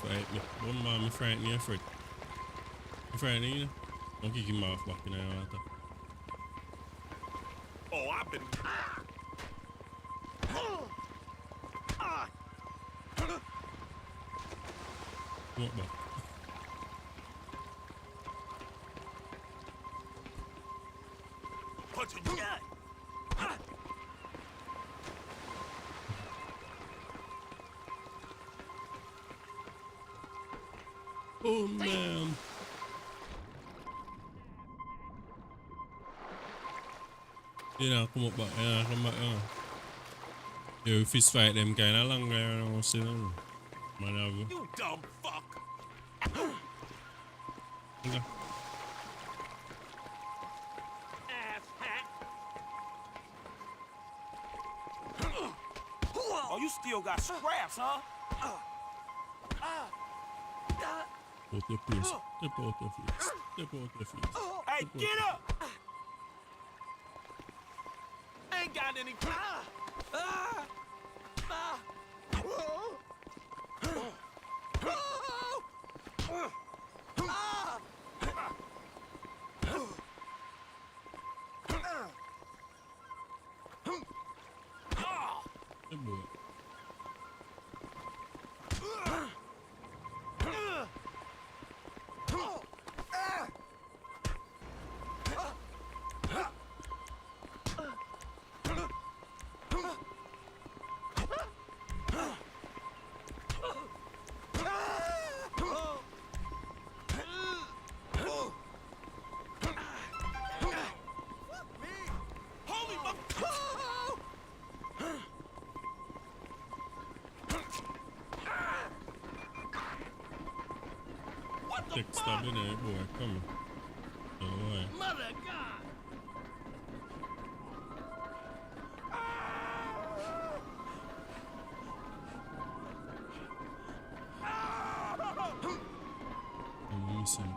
fight me. One man, me frighten me, afraid. Me frighten you, know? Don't kick him off back in the water. Oh, I've been. Come up back. Punch it. Oh, man. Yeah, come up back. Yeah, come back. Yeah, we fist fight them kind of long there. I don't see them. Man, I go. You dumb fuck. Okay. Ass hat. Oh, you still got scraps, huh? Out your place. Step out your face. Step out your face. Hey, Step get out. up! Ain't got any. Step out. Holy fuck! What the Take fuck? stab in there, boy. Come. Oh, why? Mother of God! Let me see.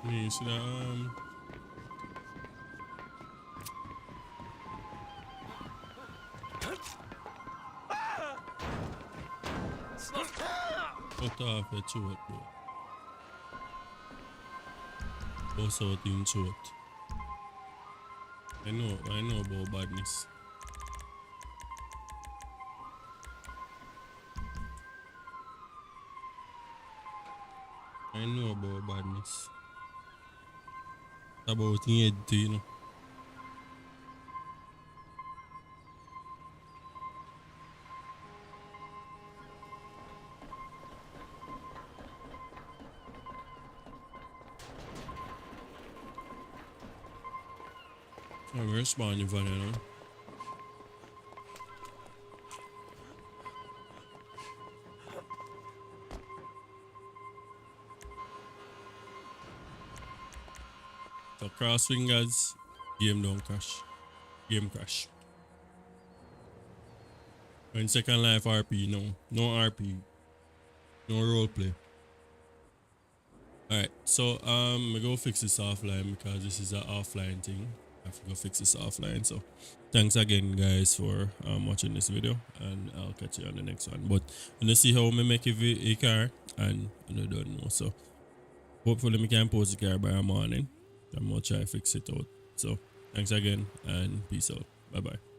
You see that? Cut off your throat, bro. Bust out in throat. I know about badness. I know about badness. About in head too, you know. I'm responding for that, you know. So cross fingers, game don't crash. Game crash. In Second Life RP, no RP. No roleplay. Alright, so I go fix this offline because this is an offline thing. I have to go fix this offline. So thanks again, guys, for watching this video, and I'll catch you on the next one. But you know, see how we make a car, and you don't know. So hopefully we can post the car by morning. I'm gonna try to fix it out. So thanks again, and peace out. Bye bye.